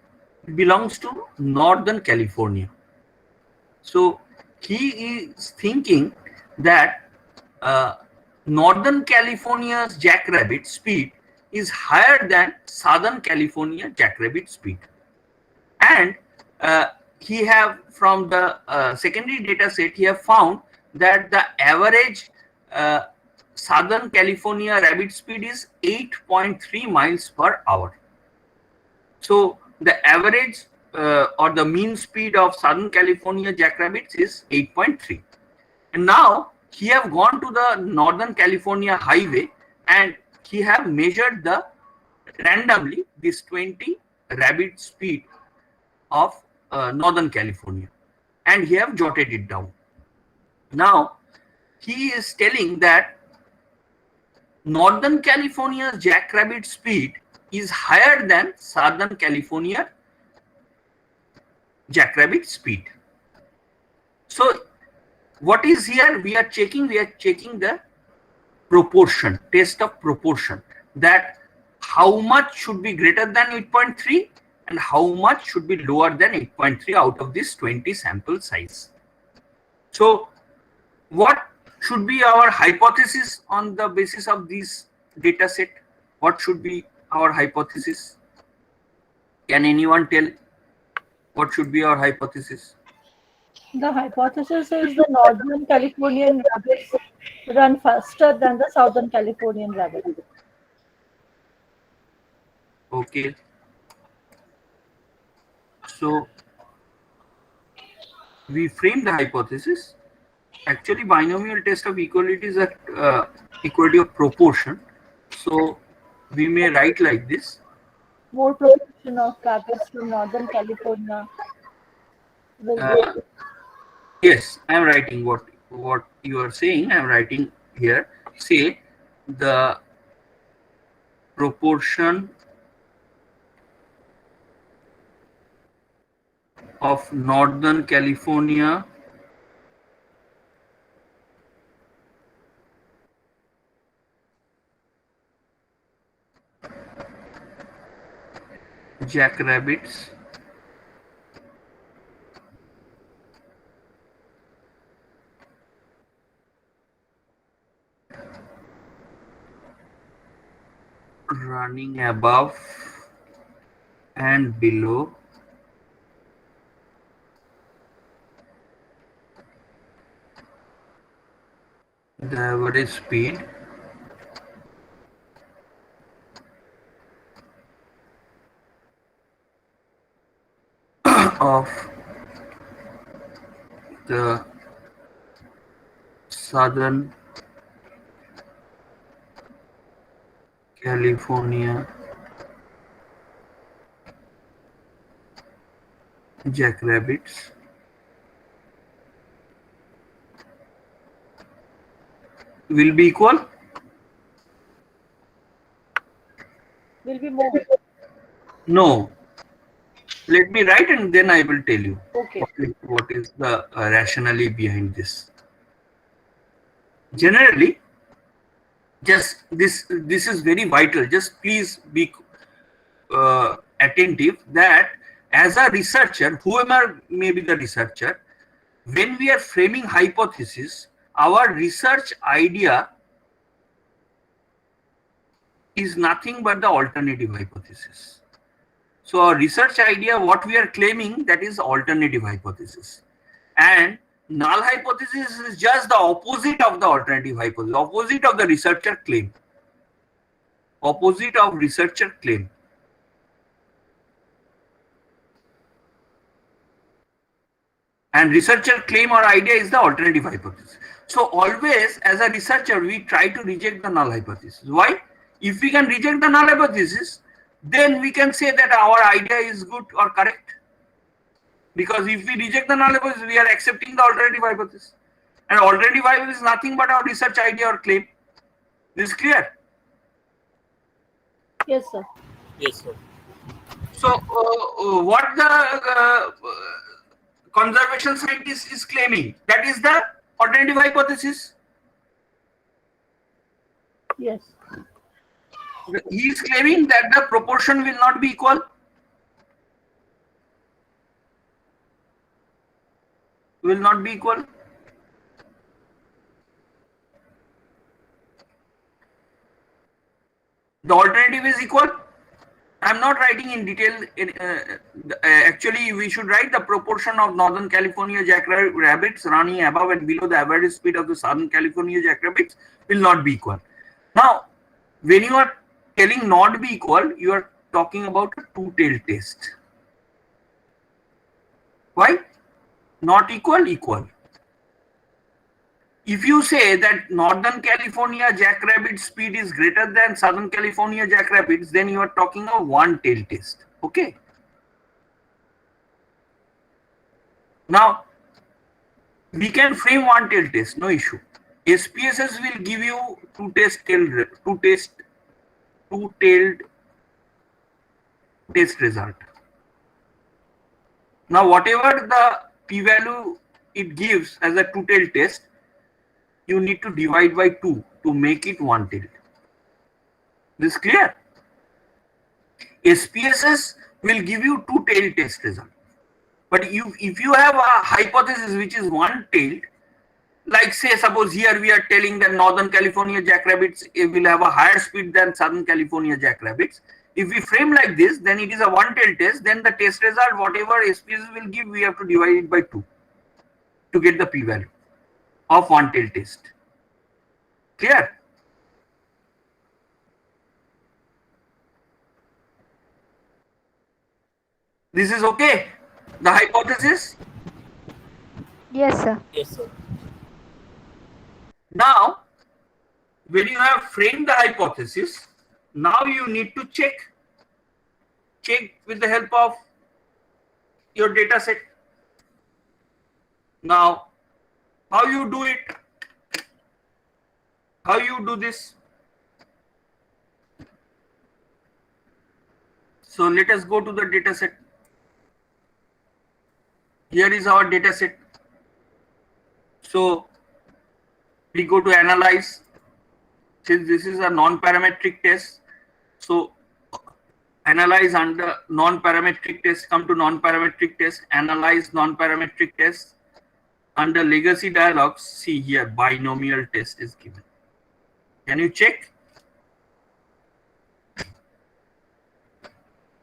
belongs to Northern California. So he is thinking that Northern California's jackrabbit speed is higher than Southern California jackrabbit speed. And he have, from the secondary data set, he have found that the average Southern California rabbit speed is 8.3 miles per hour. So the average or the mean speed of Southern California jackrabbits is 8.3. And now he have gone to the Northern California highway and he have measured the randomly this 20 rabbit speed of Northern California, and he have jotted it down. Now he is telling that Northern California's jackrabbit speed is higher than Southern California jackrabbit speed. So what is here? We are checking the proportion, test of proportion, that how much should be greater than 8.3 and how much should be lower than 8.3 out of this 20 sample size. So what should be our hypothesis on the basis of this data set? What should be our hypothesis? Can anyone tell what should be our hypothesis? The hypothesis is the Northern Californian rabbits run faster than the Southern Californian rabbit. Okay. So we frame the hypothesis. Actually, binomial test of equality is at equality of proportion. So we may write like this. More proportion of rabbits from Northern California will be. Yes, I am writing what you are saying. I am writing here. Say the proportion of Northern California jackrabbits running above and below the average speed of the Southern California jackrabbits will be equal? Will be more. No. Let me write and then I will tell you. Okay. What is the rationale behind this. Generally, just this is very vital. Just please be attentive that as a researcher, whoever may be the researcher, when we are framing hypothesis, our research idea is nothing but the alternative hypothesis. So our research idea, what we are claiming, that is alternative hypothesis. And null hypothesis is just the opposite of the alternative hypothesis, opposite of the researcher claim. Opposite of researcher claim. And researcher claim or idea is the alternative hypothesis. So always as a researcher, we try to reject the null hypothesis. Why? If we can reject the null hypothesis, then we can say that our idea is good or correct. Because if we reject the null hypothesis, we are accepting the alternative hypothesis. And alternative hypothesis is nothing but our research idea or claim. This is clear? Yes, sir. Yes, sir. So what the conservation scientist is claiming, that is the alternative hypothesis. Yes. He is claiming that the proportion will not be equal. Will not be equal. The alternative is equal. I am not writing in detail. Actually, we should write the proportion of Northern California jackrabbits running above and below the average speed of the Southern California jackrabbits will not be equal. Now, when you are telling not be equal, you are talking about a two-tailed test. Why? Not equal, equal. If you say that Northern California jackrabbit speed is greater than Southern California jackrabbits, then you are talking of one-tailed test. Okay. Now, we can frame one-tailed test, no issue. SPSS will give you two-tailed test result. Now, whatever the p-value it gives as a two-tailed test, you need to divide by 2 to make it one-tailed. This is clear? SPSS will give you two-tailed test result. But if you have a hypothesis which is one-tailed, like say suppose here we are telling that Northern California jackrabbits will have a higher speed than Southern California jackrabbits. If we frame like this, then it is a one-tailed test. Then the test result, whatever SPSS will give, we have to divide it by 2 to get the p-value of one-tailed test. Clear? This is okay? The hypothesis? Yes, sir. Yes, sir. Now, when you have framed the hypothesis, now you need to check with the help of your data set. Now, how you do it? How you do this? So let us go to the data set. Here is our data set. So we go to analyze. Since this is a non-parametric test, so analyze under non-parametric test, come to non-parametric test, analyze non-parametric test. Under legacy dialogues, see here binomial test is given. Can you check?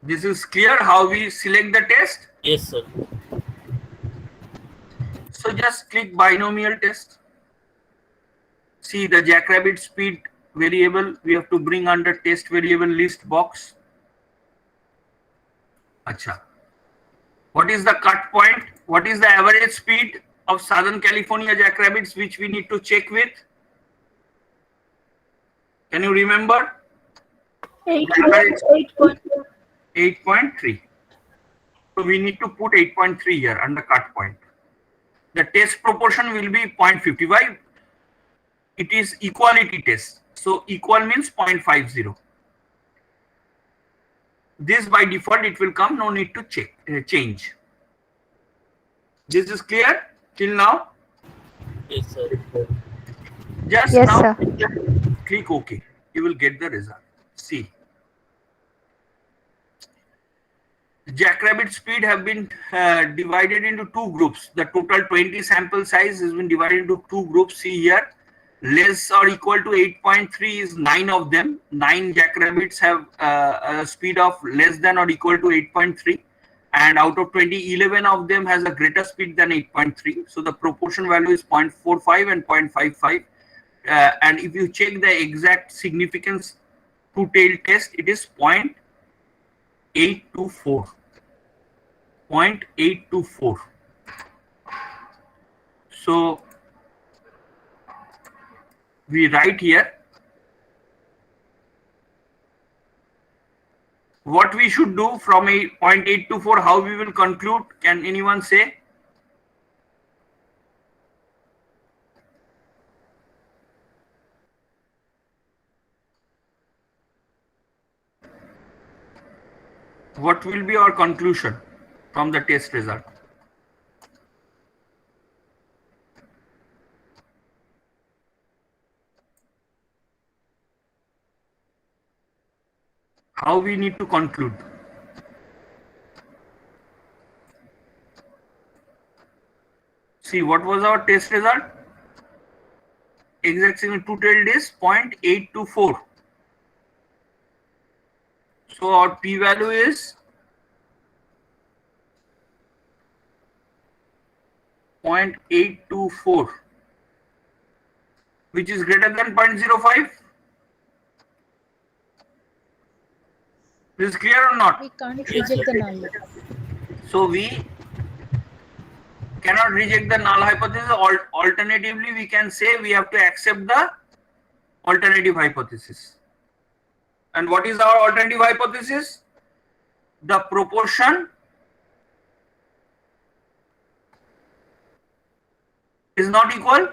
This is clear how we select the test? Yes, sir. So just click binomial test. See the jackrabbit speed variable we have to bring under test variable list box. Acha. What is the cut point? What is the average speed of Southern California jackrabbits which we need to check with? Can you remember? 8.3. So we need to put 8.3 here under cut point. The test proportion will be 0.55. It is equality test. So equal means 0.50. This by default it will come, no need to change. This is clear till now? Yes, sir. Just Yes, now sir. click OK. You will get the result. See. Jackrabbit speed have been divided into two groups. The total 20 sample size has been divided into two groups. See here, less or equal to 8.3 is 9 of them. 9 jackrabbits have a speed of less than or equal to 8.3, and out of 20, 11 of them has a greater speed than 8.3. So the proportion value is 0.45 and 0.55. And if you check the exact significance two-tailed test, it is 0.824. 0.824. So we write here what we should do from a 0.824, how we will conclude. Can anyone say? What will be our conclusion from the test result? How we need to conclude? See, what was our test result? Exact signal two-tailed is 0.824. So our p-value is 0.824, which is greater than 0.05. Is clear or not? We can't reject the null. So we cannot reject the null hypothesis. Alternatively, we can say we have to accept the alternative hypothesis. And what is our alternative hypothesis? The proportion is not equal.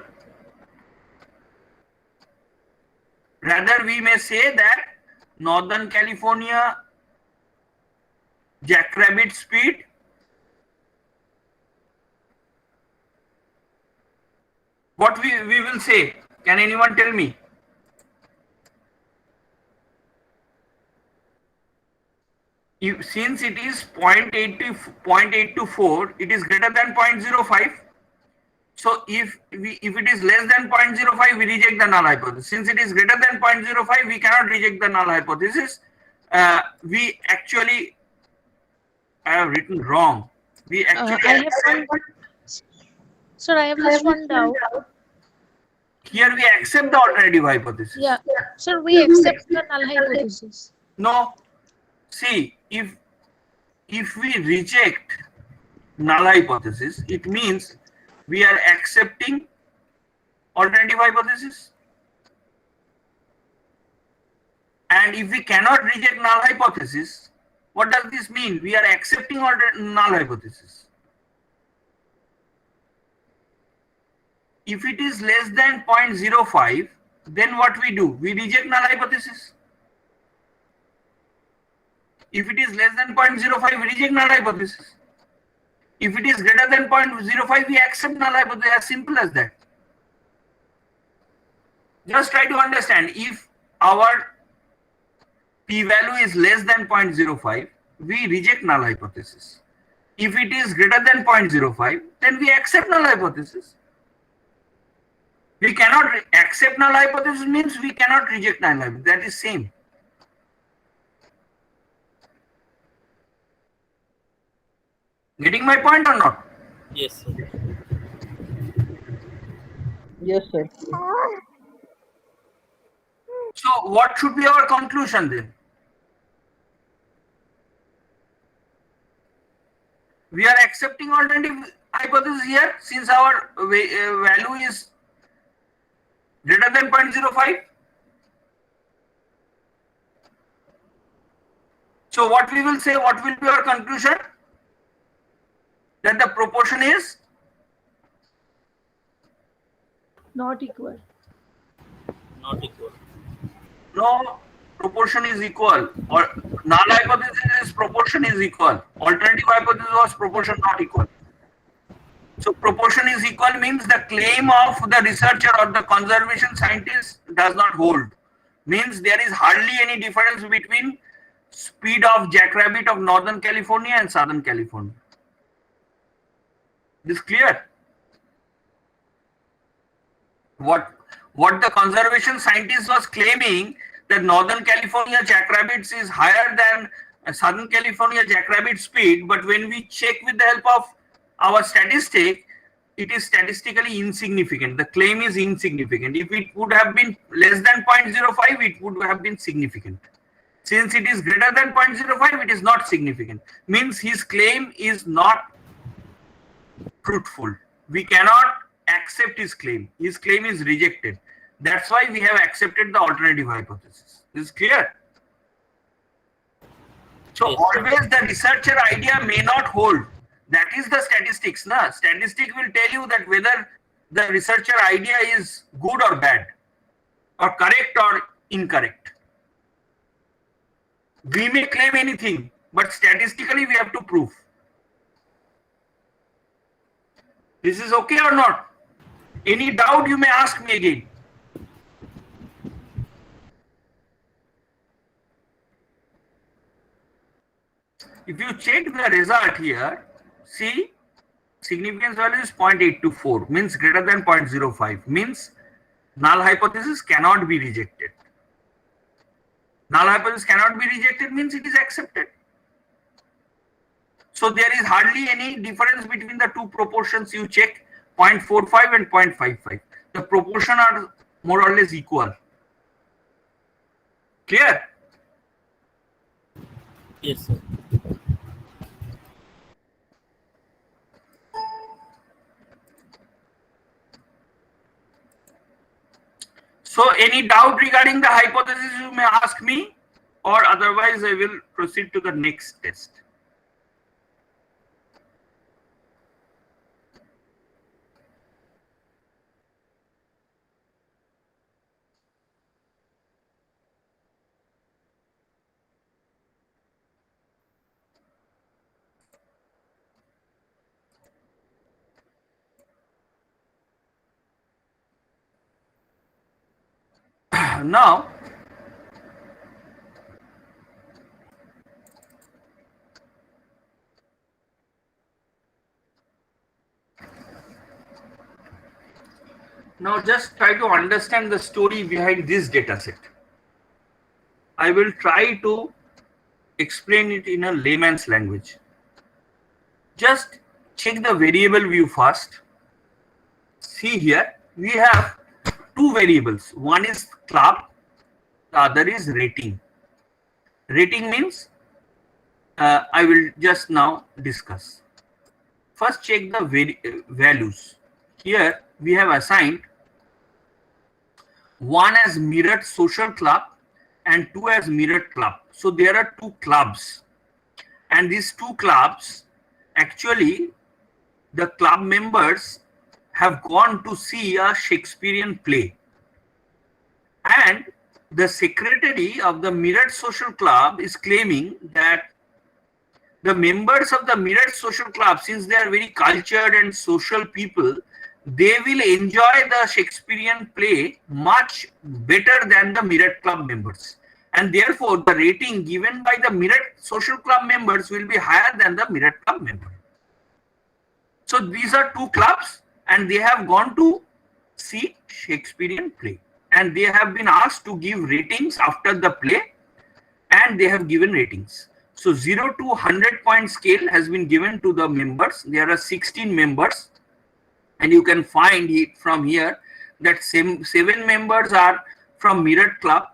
Rather, we may say that Northern California jackrabbit speed what we will say. Can anyone tell me? Since it is 0.824, it is greater than 0.05. So if it is less than 0.05, we reject the null hypothesis. Since it is greater than 0.05, we cannot reject the null hypothesis. We actually, I have written wrong. We actually Sir, I have just one doubt. Here we accept the alternative hypothesis. Yeah, sir, we accept the null hypothesis. No, see, if we reject null hypothesis, it means we are accepting alternative hypothesis. And if we cannot reject null hypothesis, what does this mean? We are accepting null hypothesis. If it is less than 0.05, then what we do? We reject null hypothesis. If it is less than 0.05, we reject null hypothesis. If it is greater than 0.05, we accept null hypothesis. As simple as that. Just try to understand. If our p-value is less than 0.05, we reject null hypothesis. If it is greater than 0.05, then we accept null hypothesis. We cannot accept null hypothesis means we cannot reject null hypothesis. That is same. Getting my point or not? Yes, sir. Yes, sir. So what should be our conclusion then? We are accepting alternative hypothesis here since our value is greater than 0.05. So what we will say, what will be our conclusion? That the proportion is Not equal. Not equal. no, proportion is equal, or null hypothesis is proportion is equal. Alternative hypothesis was proportion not equal. So proportion is equal means the claim of the researcher or the conservation scientist does not hold. Means there is hardly any difference between speed of jackrabbit of Northern California and Southern California. This clear? What the conservation scientist was claiming, that Northern California jackrabbits is higher than Southern California jackrabbit speed, but when we check with the help of our statistic, it is statistically insignificant. The claim is insignificant. If it would have been less than 0.05, it would have been significant. Since it is greater than 0.05, it is not significant. Means his claim is not fruitful. We cannot accept his claim. His claim is rejected. That's why we have accepted the alternative hypothesis. This is clear? So always the researcher idea may not hold. That is the statistics. Na? Statistics will tell you that whether the researcher idea is good or bad, or correct or incorrect. We may claim anything, but statistically we have to prove. This is okay or not? Any doubt you may ask me again. If you check the result here, see significance value is 0.824, means greater than 0.05, means null hypothesis cannot be rejected. Null hypothesis cannot be rejected means it is accepted. So there is hardly any difference between the two proportions you check, 0.45 and 0.55. The proportion are more or less equal. Clear? Yes, sir. So any doubt regarding the hypothesis you may ask me, or otherwise I will proceed to the next test. Now, just try to understand the story behind this data set. I will try to explain it in a layman's language. Just check the variable view first. See here, we have two variables. One is club, the other is rating. Rating means I will just now discuss. First check the values. Here we have assigned 1 as mirrored social club and 2 as mirrored club. So there are two clubs, and these two clubs, actually the club members have gone to see a Shakespearean play, and the secretary of the mirrored social club is claiming that the members of the mirrored social club, since they are very cultured and social people, they will enjoy the Shakespearean play much better than the mirrored club members, and therefore the rating given by the mirrored social club members will be higher than the mirrored club member. So these are two clubs, and they have gone to see Shakespearean play, and they have been asked to give ratings after the play, and they have given ratings. So 0 to 100 point scale has been given to the members. There are 16 members, and you can find it from here that 7 members are from mirrored club,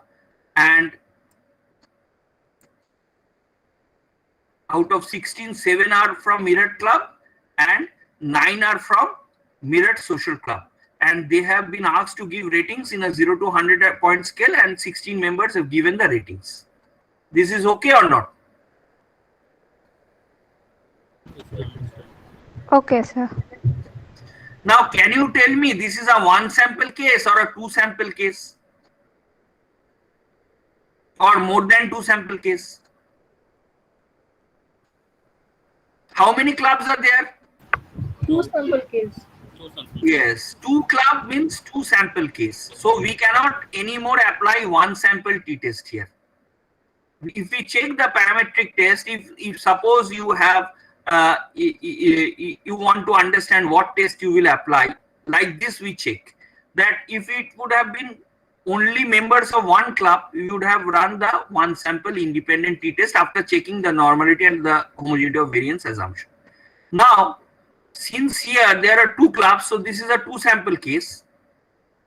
and out of 16, 7 are from mirrored club and 9 are from mirrored social club, and they have been asked to give ratings in a 0 to 100 point scale, and 16 members have given the ratings. This is okay or not? Okay, sir. Now, can you tell me this is a 1 sample case or a 2 sample case, or more than 2 sample case? How many clubs are there? 2 sample case. Yes, 2 club means 2 sample case. So we cannot anymore apply 1 sample t-test here. If we check the parametric test, if suppose you have you want to understand what test you will apply, like this we check that if it would have been only members of 1 club, you would have run the 1 sample independent t-test after checking the normality and the homogeneity of variance assumption. Now, since here there are 2 clubs, so this is a 2 sample case,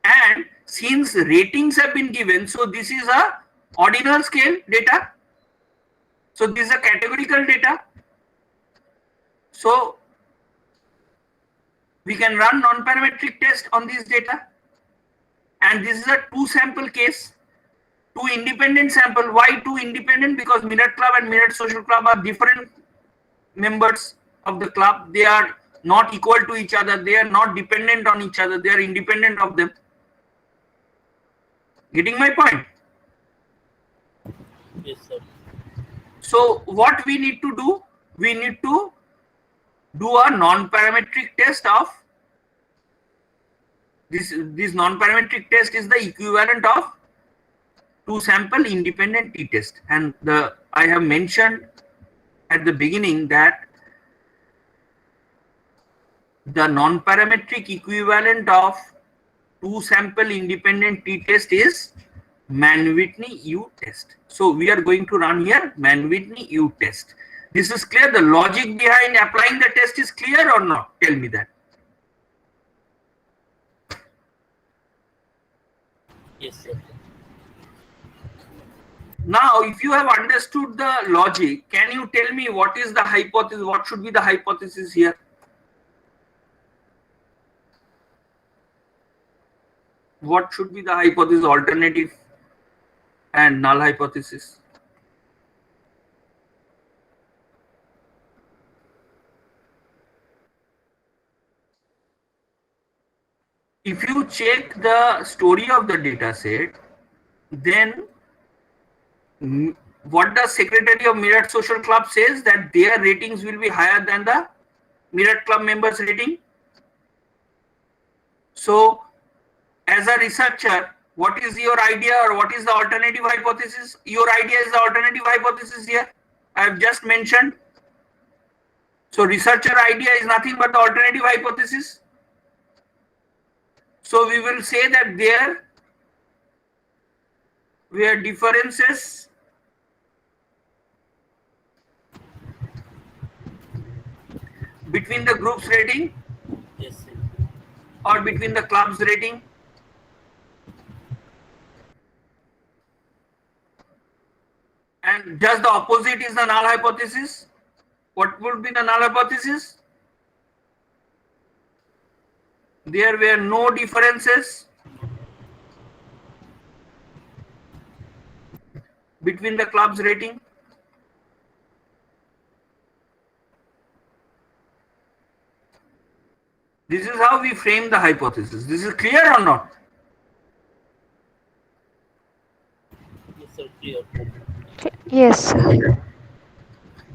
and since ratings have been given, so this is a ordinal scale data, so this is a categorical data. So we can run non-parametric test on this data. And this is a two sample case, two independent sample. Why two independent? Because Meerut Club and Meerut Social Club are different members of the club. They are not equal to each other. They are not dependent on each other. They are independent of them. Getting my point? Yes, sir. So what we need to do? We need to do a non-parametric test of this. This non-parametric test is the equivalent of two sample independent t-test. And I have mentioned at the beginning that the non-parametric equivalent of two sample independent t-test is Mann-Whitney U test. So we are going to run here Mann-Whitney U test. This is clear. The logic behind applying the test is clear or not? Tell me that. Yes, sir. Now, if you have understood the logic, can you tell me what is the hypothesis? What should be the hypothesis here? What should be the hypothesis, alternative and null hypothesis? If you check the story of the data set, then what the Secretary of Meerut Social Club says that their ratings will be higher than the Meerut Club members' rating. So, as a researcher, what is your idea or what is the alternative hypothesis? Your idea is the alternative hypothesis here. I have just mentioned. So, researcher idea is nothing but the alternative hypothesis. So, we will say that there were differences between the group's rating, yes, sir, or between the club's rating. And just the opposite is the null hypothesis. What would be the null hypothesis? There were no differences between the club's rating. This is how we frame the hypothesis. This is clear or not? yes, sir, clear. Yes, sir.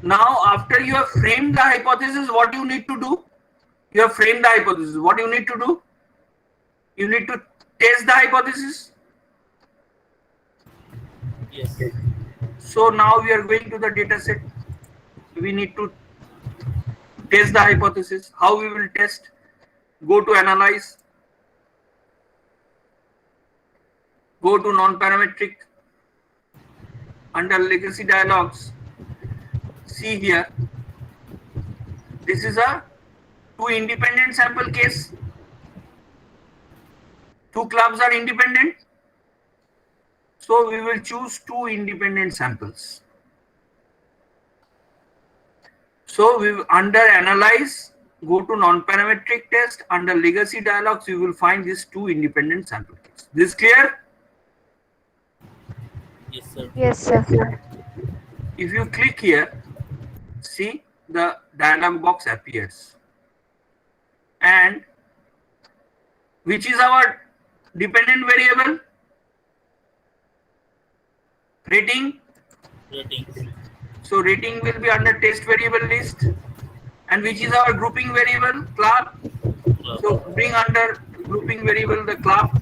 Now, after you have framed the hypothesis, what you need to do? You have framed the hypothesis. What you need to do? You need to test the hypothesis. Yes. So now we are going to the data set. We need to test the hypothesis. How we will test? Go to analyze. Go to non-parametric. Under legacy dialogues. See here. This is a two independent sample case. Two clubs are independent. So we will choose two independent samples. So we will under analyze, go to non-parametric test. Under legacy dialogues, you will find these two independent sample cases. This clear? Yes, sir. Yes, sir. If you click here, see the dialog box appears. And which is our dependent variable? Rating. Ratings. So rating will be under test variable list. And which is our grouping variable? Club. So bring under grouping variable the club.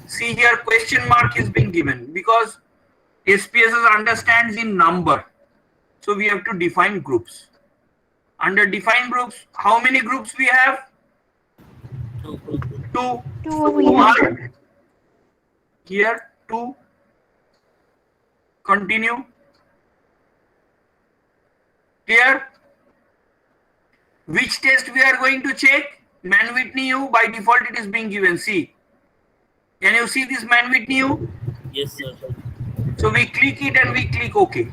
See here question mark is being given because SPSS understands in number. So we have to define groups. Under define groups, how many groups we have? Two. Two we have. Here, two. Continue. Here, which test we are going to check? Mann-Whitney U, by default it is being given. See, can you see this Mann-Whitney U? Yes, sir. So we click it and we click OK.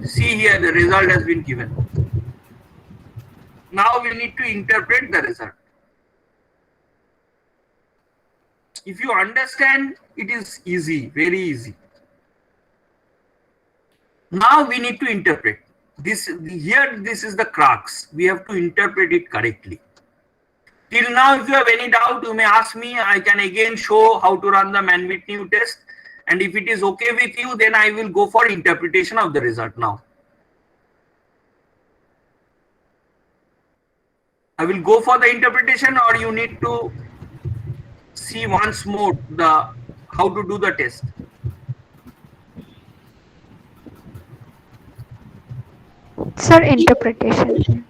See here, the result has been given. Now we need to interpret the result. If you understand, it is easy, very easy. Now we need to interpret this. Here, this is the crux. We have to interpret it correctly. Till now, if you have any doubt, you may ask me. I can again show how to run the Mann-Whitney test. And if it is okay with you, then I will go for interpretation of the result now. I will go for the interpretation, or you need to see once more the how to do the test. Sir, interpretation.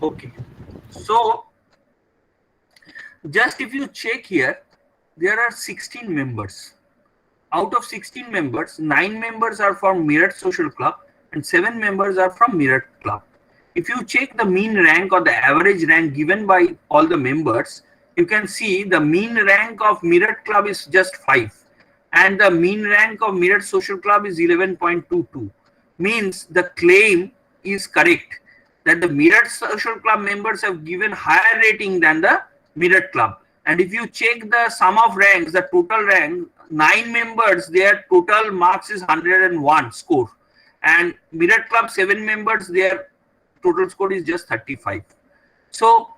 Okay. So, just if you check here, there are 16 members. Out of 16 members, 9 members are from Meerut Social Club and 7 members are from Meerut Club. If you check the mean rank or the average rank given by all the members, you can see the mean rank of Meerut Club is just 5 and the mean rank of Meerut Social Club is 11.22. Means the claim is correct that the Meerut Social Club members have given higher rating than the Meerut Club. And if you check the sum of ranks, the total rank, 9 members, their total marks is 101 score. And Meerut Club 7 members, their total score is just 35. So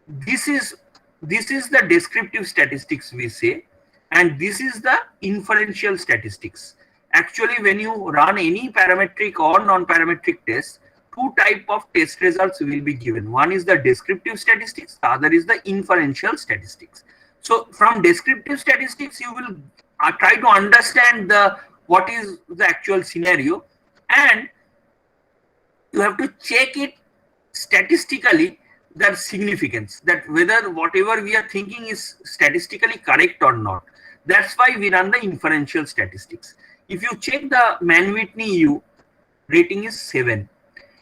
this is the descriptive statistics we say, and this is the inferential statistics. Actually, when you run any parametric or non-parametric test, 2 types of test results will be given. One is the descriptive statistics, the other is the inferential statistics. So from descriptive statistics, you will try to understand what is the actual scenario, and you have to check it statistically, that significance, that whether whatever we are thinking is statistically correct or not. That's why we run the inferential statistics. If you check the Mann-Whitney U, rating is 7.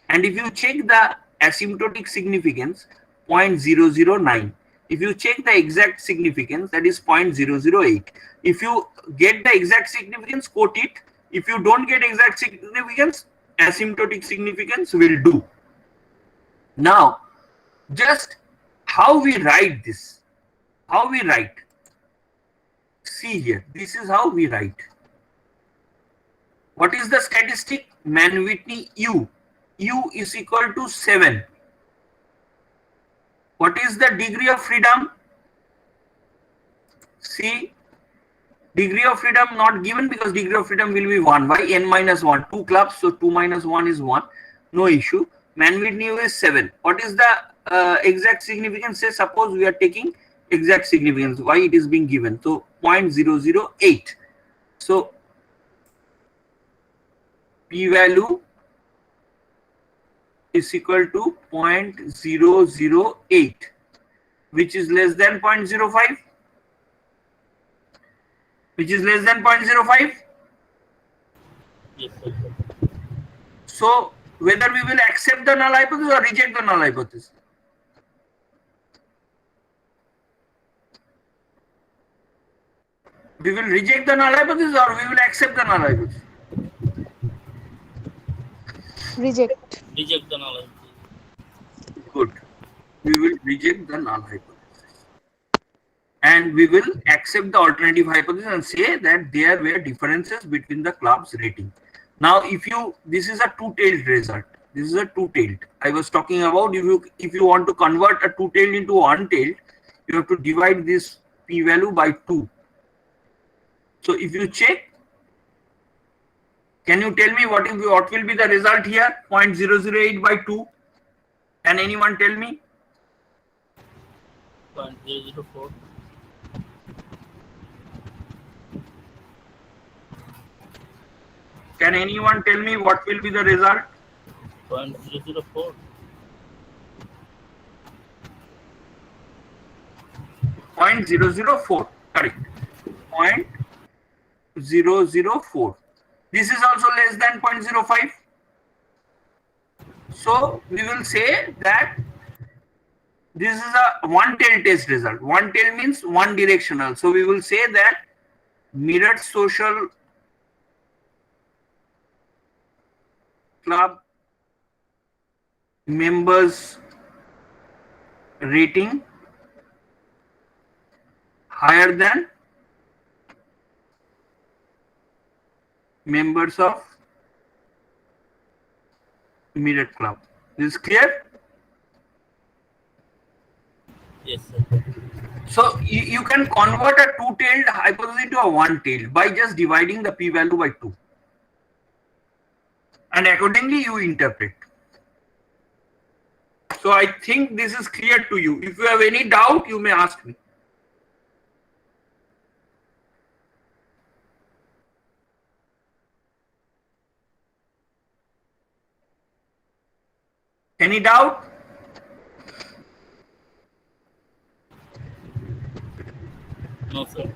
And if you check the asymptotic significance, 0.009. If you check the exact significance, that is 0.008. If you get the exact significance, quote it. If you don't get exact significance, asymptotic significance will do. Now, just how we write this, how we write. See here, this is how we write. What is the statistic? Mann-Whitney U. U is equal to 7. What is the degree of freedom? See, degree of freedom not given because degree of freedom will be 1 by n minus 1. 2 clubs, so 2 minus 1 is 1. No issue. Mann-Whitney U is 7. What is the exact significance? Say suppose we are taking exact significance. Why it is being given? So 0.008. So p-value is equal to 0.008, which is less than 0.05, which is less than 0.05. Yes, sir. So whether we will accept the null hypothesis or reject the null hypothesis. We will reject the null hypothesis or we will accept the null hypothesis. Reject. Reject the null hypothesis. Good. We will reject the null hypothesis. And we will accept the alternative hypothesis and say that there were differences between the club's rating. Now, this is a two-tailed result. This is a two-tailed. I was talking about if you want to convert a two-tailed into one-tailed, you have to divide this p-value by 2. So if you check, can you tell me what will be the result here? 0.008 by 2. Can anyone tell me? 0.004. Can anyone tell me what will be the result? 0.004. 0.004. Correct. 0.004. This is also less than 0.05. So we will say that this is a one-tail test result. One-tail means one directional. So we will say that Meerut Social Club members rating higher than members of immediate club. This is clear? Yes, sir. So you can convert a two-tailed hypothesis into a one-tailed by just dividing the p-value by 2. And accordingly you interpret. So I think this is clear to you. If you have any doubt, you may ask me. Any doubt? No, sir.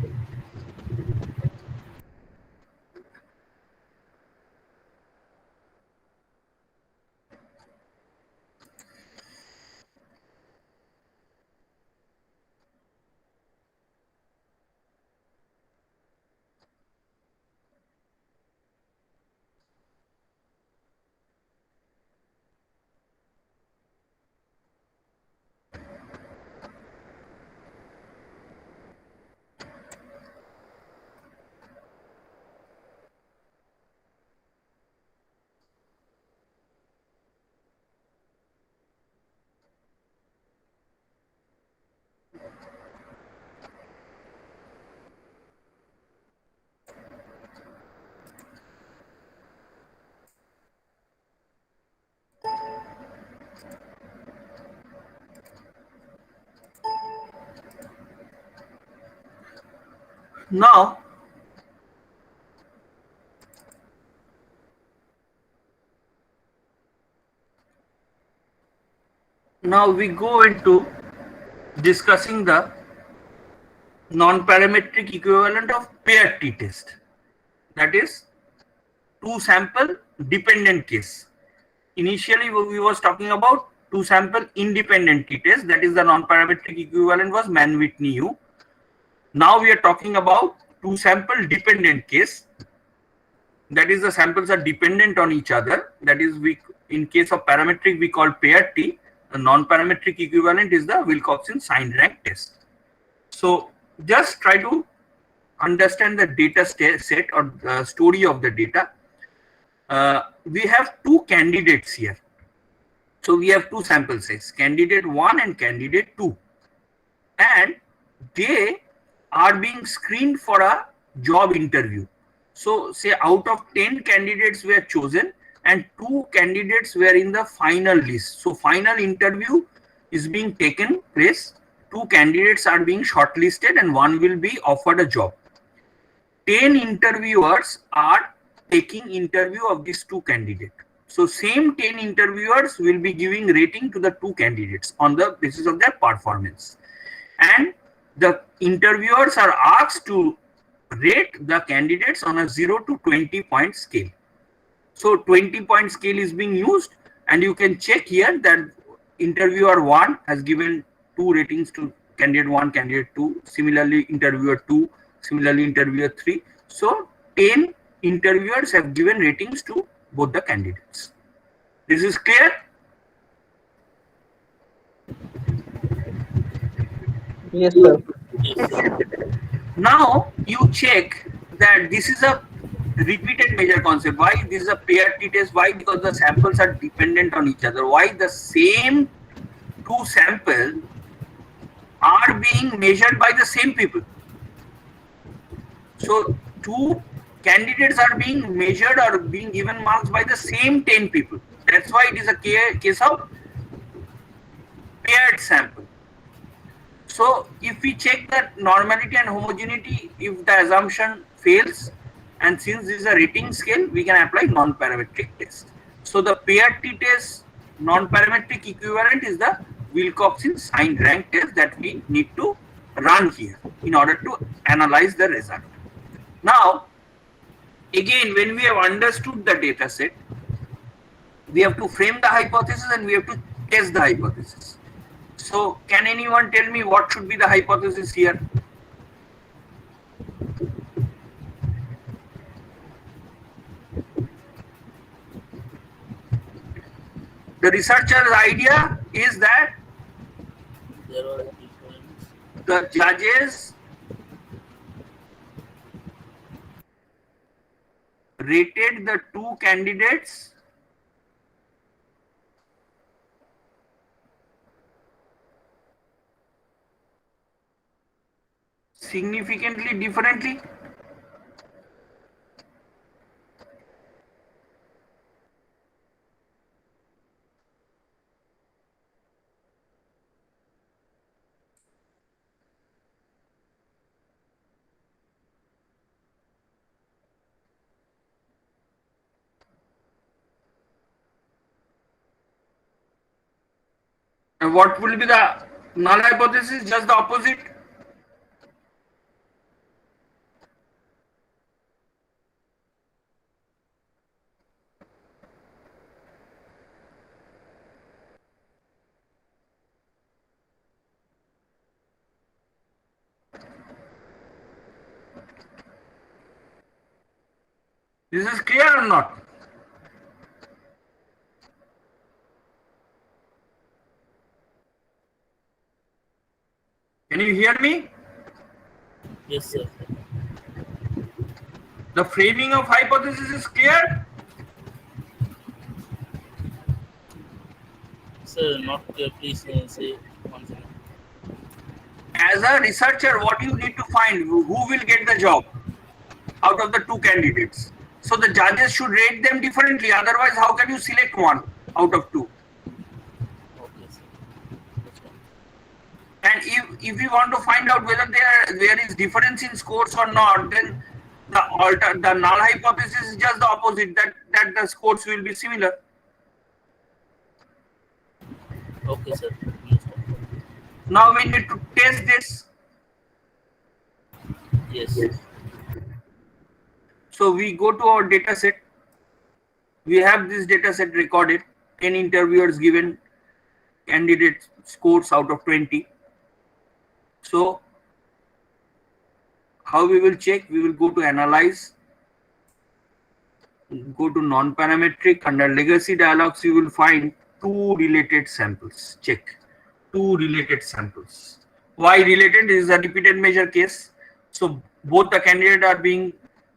Now, we go into discussing the non-parametric equivalent of paired t-test. That is two sample dependent case. Initially we was talking about two sample independent t-test, that is the non-parametric equivalent was Mann-Whitney U. Now we are talking about two sample dependent case, that is the samples are dependent on each other, that is in case of parametric we call paired t. The non-parametric equivalent is the Wilcoxon signed rank test. So just try to understand the data set or the story of the data. We have two candidates here. So we have two sample sets, candidate 1 and candidate 2. And they are being screened for a job interview. So say out of 10 candidates were chosen and 2 candidates were in the final list. So final interview is being taken place. 2 candidates are being shortlisted and 1 will be offered a job. 10 interviewers are taking interview of these 2 candidates. So same 10 interviewers will be giving rating to the 2 candidates on the basis of their performance. And the interviewers are asked to rate the candidates on a 0 to 20 point scale. So 20 point scale is being used, and you can check here that interviewer 1 has given 2 ratings to candidate 1, candidate 2, similarly interviewer 2, similarly interviewer 3. So 10 interviewers have given ratings to both the candidates. This is clear? Yes, sir. Now you check that this is a repeated measure concept. Why this is a paired t-test? Why? Because the samples are dependent on each other. Why? The same 2 samples are being measured by the same people. So 2 candidates are being measured or being given marks by the same 10 people. That's why it is a case of paired sample. So if we check that normality and homogeneity, if the assumption fails, and since this is a rating scale, we can apply non-parametric test. So the paired t-test non-parametric equivalent is the Wilcoxon signed rank test that we need to run here in order to analyze the result. Now, again, when we have understood the data set, we have to frame the hypothesis and we have to test the hypothesis. So can anyone tell me what should be the hypothesis here? The researcher's idea is that the judges rated the two candidates significantly differently? And what will be the null hypothesis? Just the opposite. This is clear or not? Can you hear me? Yes, sir. The framing of hypothesis is clear? Sir, not clear. Please say once again. As a researcher, what you need to find, who will get the job out of the two candidates. So the judges should rate them differently. Otherwise, how can you select one out of two? And if you want to find out whether there is difference in scores or not, then the null hypothesis is just the opposite, that the scores will be similar. Okay, sir. Now we need to test this. Yes. So we go to our data set. We have this data set recorded. 10 interviewers given candidate scores out of 20. So how we will check? We will go to analyze, go to non-parametric. Under legacy dialogues, you will find two related samples. Check two related samples. Why related? This is a repeated measure case. So both the candidates are being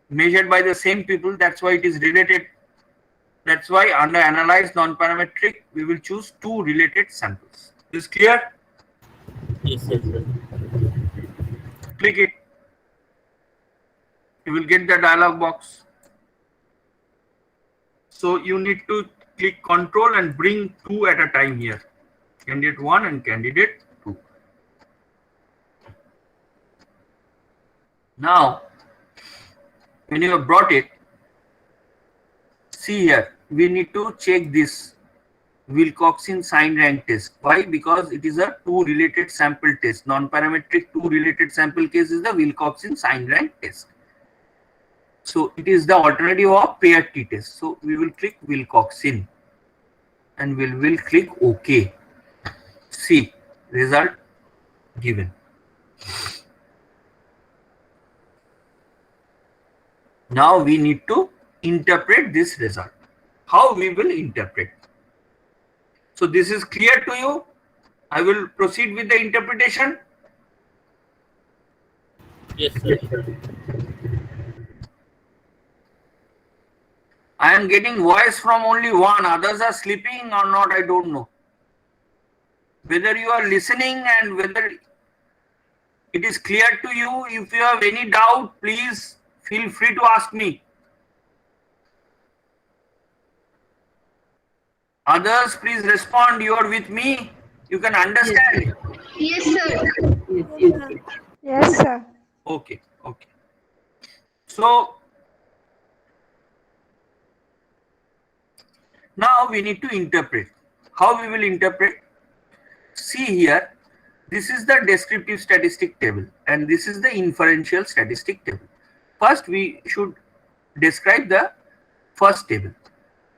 measured by the same people. That's why it is related. That's why under analyze non-parametric, we will choose two related samples. Is clear? Yes, sir. Click it. You will get the dialog box. So you need to click Control and bring two at a time here. Candidate 1 and candidate 2. Now, when you have brought it, see here, we need to check this Wilcoxon sign rank test. Why? Because it is a two related sample test. Non-parametric two related sample case is the Wilcoxon sign rank test. So it is the alternative of paired t-test. So we will click Wilcoxon and we will click OK. See, result given. Now we need to interpret this result. How we will interpret? So this is clear to you. I will proceed with the interpretation. Yes, sir. I am getting voice from only one. Others are sleeping or not, I don't know. Whether you are listening and whether it is clear to you. If you have any doubt, please feel free to ask me. Others, please respond. You are with me. You can understand. Yes, sir. Yes, sir. Okay. Okay. So now we need to interpret. How we will interpret? See here, this is the descriptive statistic table and this is the inferential statistic table. First, we should describe the first table.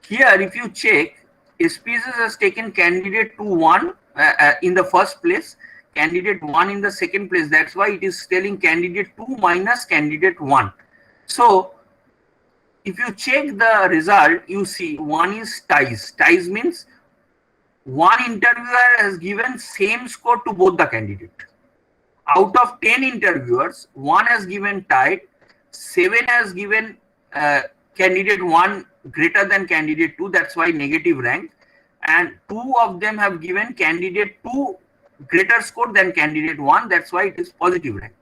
Here, if you check, SPSS has taken candidate 2-1 in the first place, candidate 1 in the second place. That's why it is telling candidate 2 minus candidate 1. So, if you check the result, you see one is ties. Ties means one interviewer has given same score to both the candidate. Out of 10 interviewers, one has given tied, 7 has given candidate 1 greater than candidate 2, that's why negative rank, and 2 of them have given candidate 2 greater score than candidate 1, that's why it is positive rank.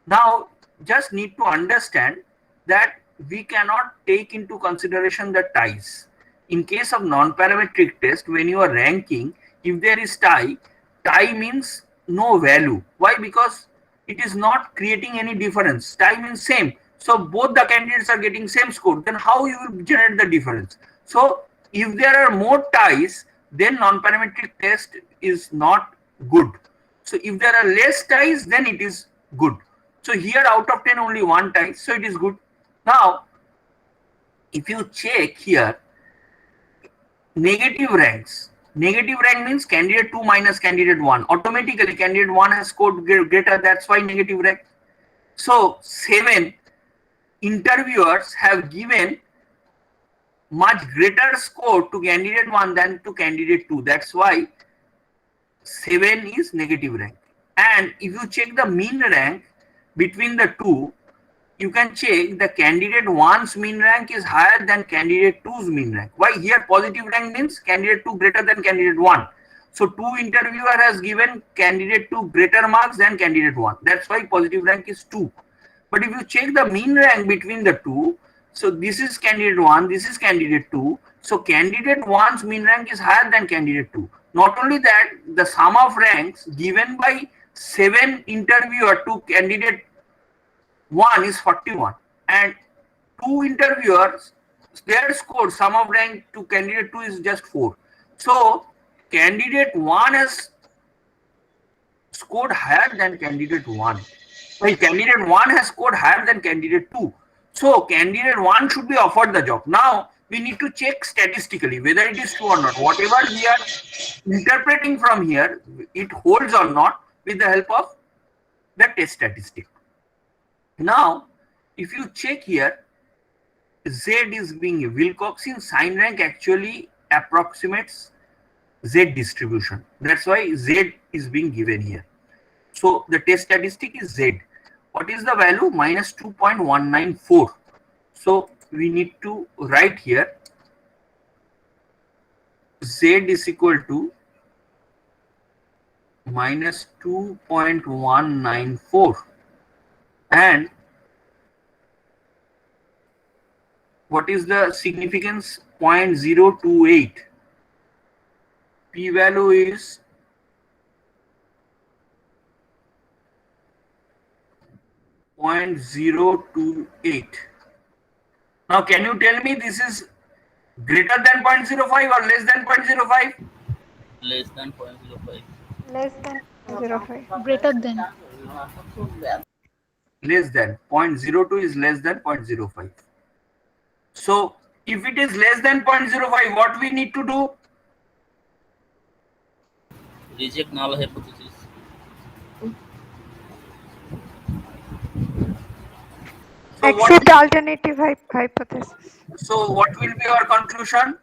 Now just need to understand that we cannot take into consideration the ties. In case of non-parametric test, when you are ranking, if there is tie means no value. Why? Because it is not creating any difference. Tie means same. So both the candidates are getting same score. Then how you will generate the difference? So if there are more ties, then non-parametric test is not good. So if there are less ties, then it is good. So here out of 10 only 1 tie, so it is good. Now if you check here, negative ranks. Negative rank means candidate 2 minus candidate 1. Automatically candidate 1 has scored greater, that's why negative rank. So 7 interviewers have given much greater score to candidate 1 than to candidate 2. That's why 7 is negative rank. And if you check the mean rank between the two, you can check the candidate 1's mean rank is higher than candidate 2's mean rank. Why? Here positive rank means candidate 2 greater than candidate 1. So 2 interviewer has given candidate 2 greater marks than candidate 1. That's why positive rank is 2. But if you check the mean rank between the two, so this is candidate 1, this is candidate 2. So candidate 1's mean rank is higher than candidate 2. Not only that, the sum of ranks given by 7 interviewer to candidate 1 is 41, and 2 interviewers, their score sum of rank to candidate 2 is just 4. So candidate 1 has scored higher than candidate 1. Well, candidate 1 has scored higher than candidate 2. So candidate 1 should be offered the job. Now we need to check statistically whether it is true or not. Whatever we are interpreting from here, it holds or not with the help of the test statistic. Now, if you check here, Z is being Wilcoxon sign rank actually approximates Z distribution. That's why Z is being given here. So the test statistic is Z. What is the value? Minus 2.194. So we need to write here Z is equal to minus 2.194. And what is the significance? 0.028. P value is 0.028. Now can you tell me this is greater than 0.05 or less than 0.05? Less than 0.05. Less than 0.05. Greater than. Less than 0.02 is less than 0.05. So if it is less than 0.05, what we need to do? Reject null hypothesis. So Accept alternative hypothesis. So what will be our conclusion?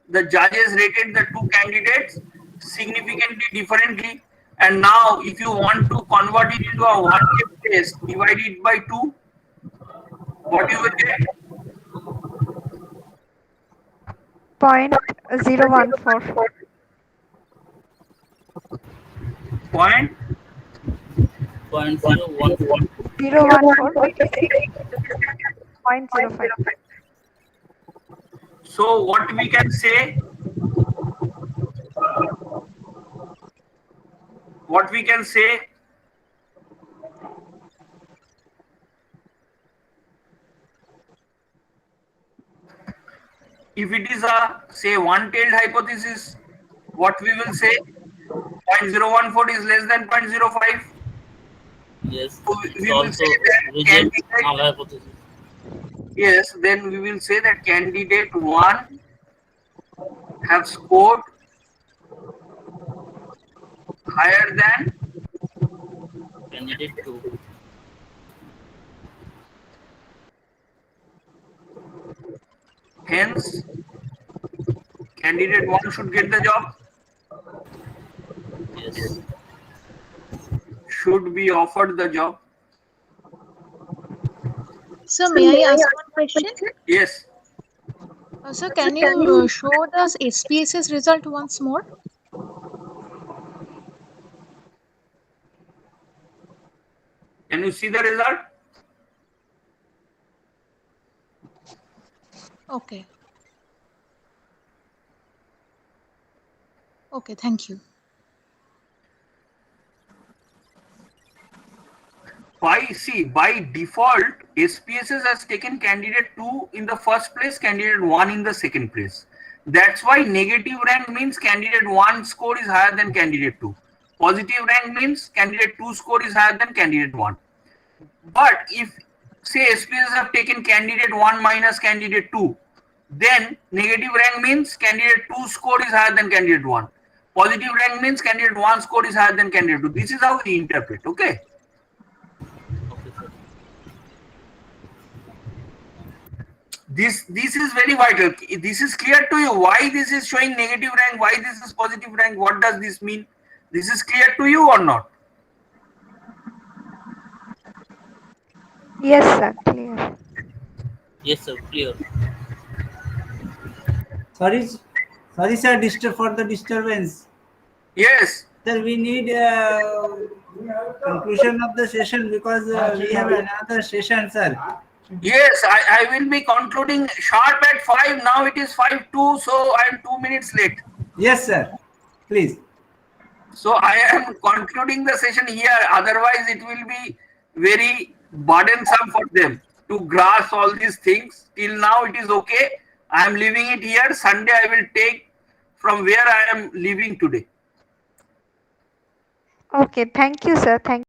The judges rated the two candidates significantly differently. And now if you want to convert it into a one-step test, divide it by 2, what you will get? 0.014. Point? 0.014. 0.05. So what we can say? What we can say? If it is a say one-tailed hypothesis, what we will say? 0.014 is less than 0.05. Yes. So we will say that Reject null hypothesis. Yes, then we will say that candidate 1 have scored higher than Candidate 2. Hence, candidate 1 should get the job. Yes. Should be offered the job. Sir, may I ask one question? Yes. Sir, can you show the SPSS result once more? Can you see the result? Okay. Okay, thank you. By default, SPSS has taken candidate 2 in the first place, candidate 1 in the second place. That's why negative rank means candidate 1 score is higher than candidate 2. Positive rank means candidate 2 score is higher than candidate 1. But if, say, SPSS have taken candidate 1 minus candidate 2, then negative rank means candidate 2 score is higher than candidate 1. Positive rank means candidate 1 score is higher than candidate 2. This is how we interpret, okay? This is very vital. This is clear to you why this is showing negative rank, why this is positive rank, what does this mean? This is clear to you or not? Yes, sir, clear. Yes, sir, clear. Sorry, sir, for the disturbance. Yes. Sir, we need conclusion of the session because we have another session, sir. Yes, I will be concluding sharp at 5. Now it is 5:02, so I am 2 minutes late. Yes, sir. Please. So I am concluding the session here. Otherwise, it will be very burdensome for them to grasp all these things. Till now, it is okay. I am leaving it here. Sunday, I will take from where I am leaving today. Okay, thank you, sir. Thank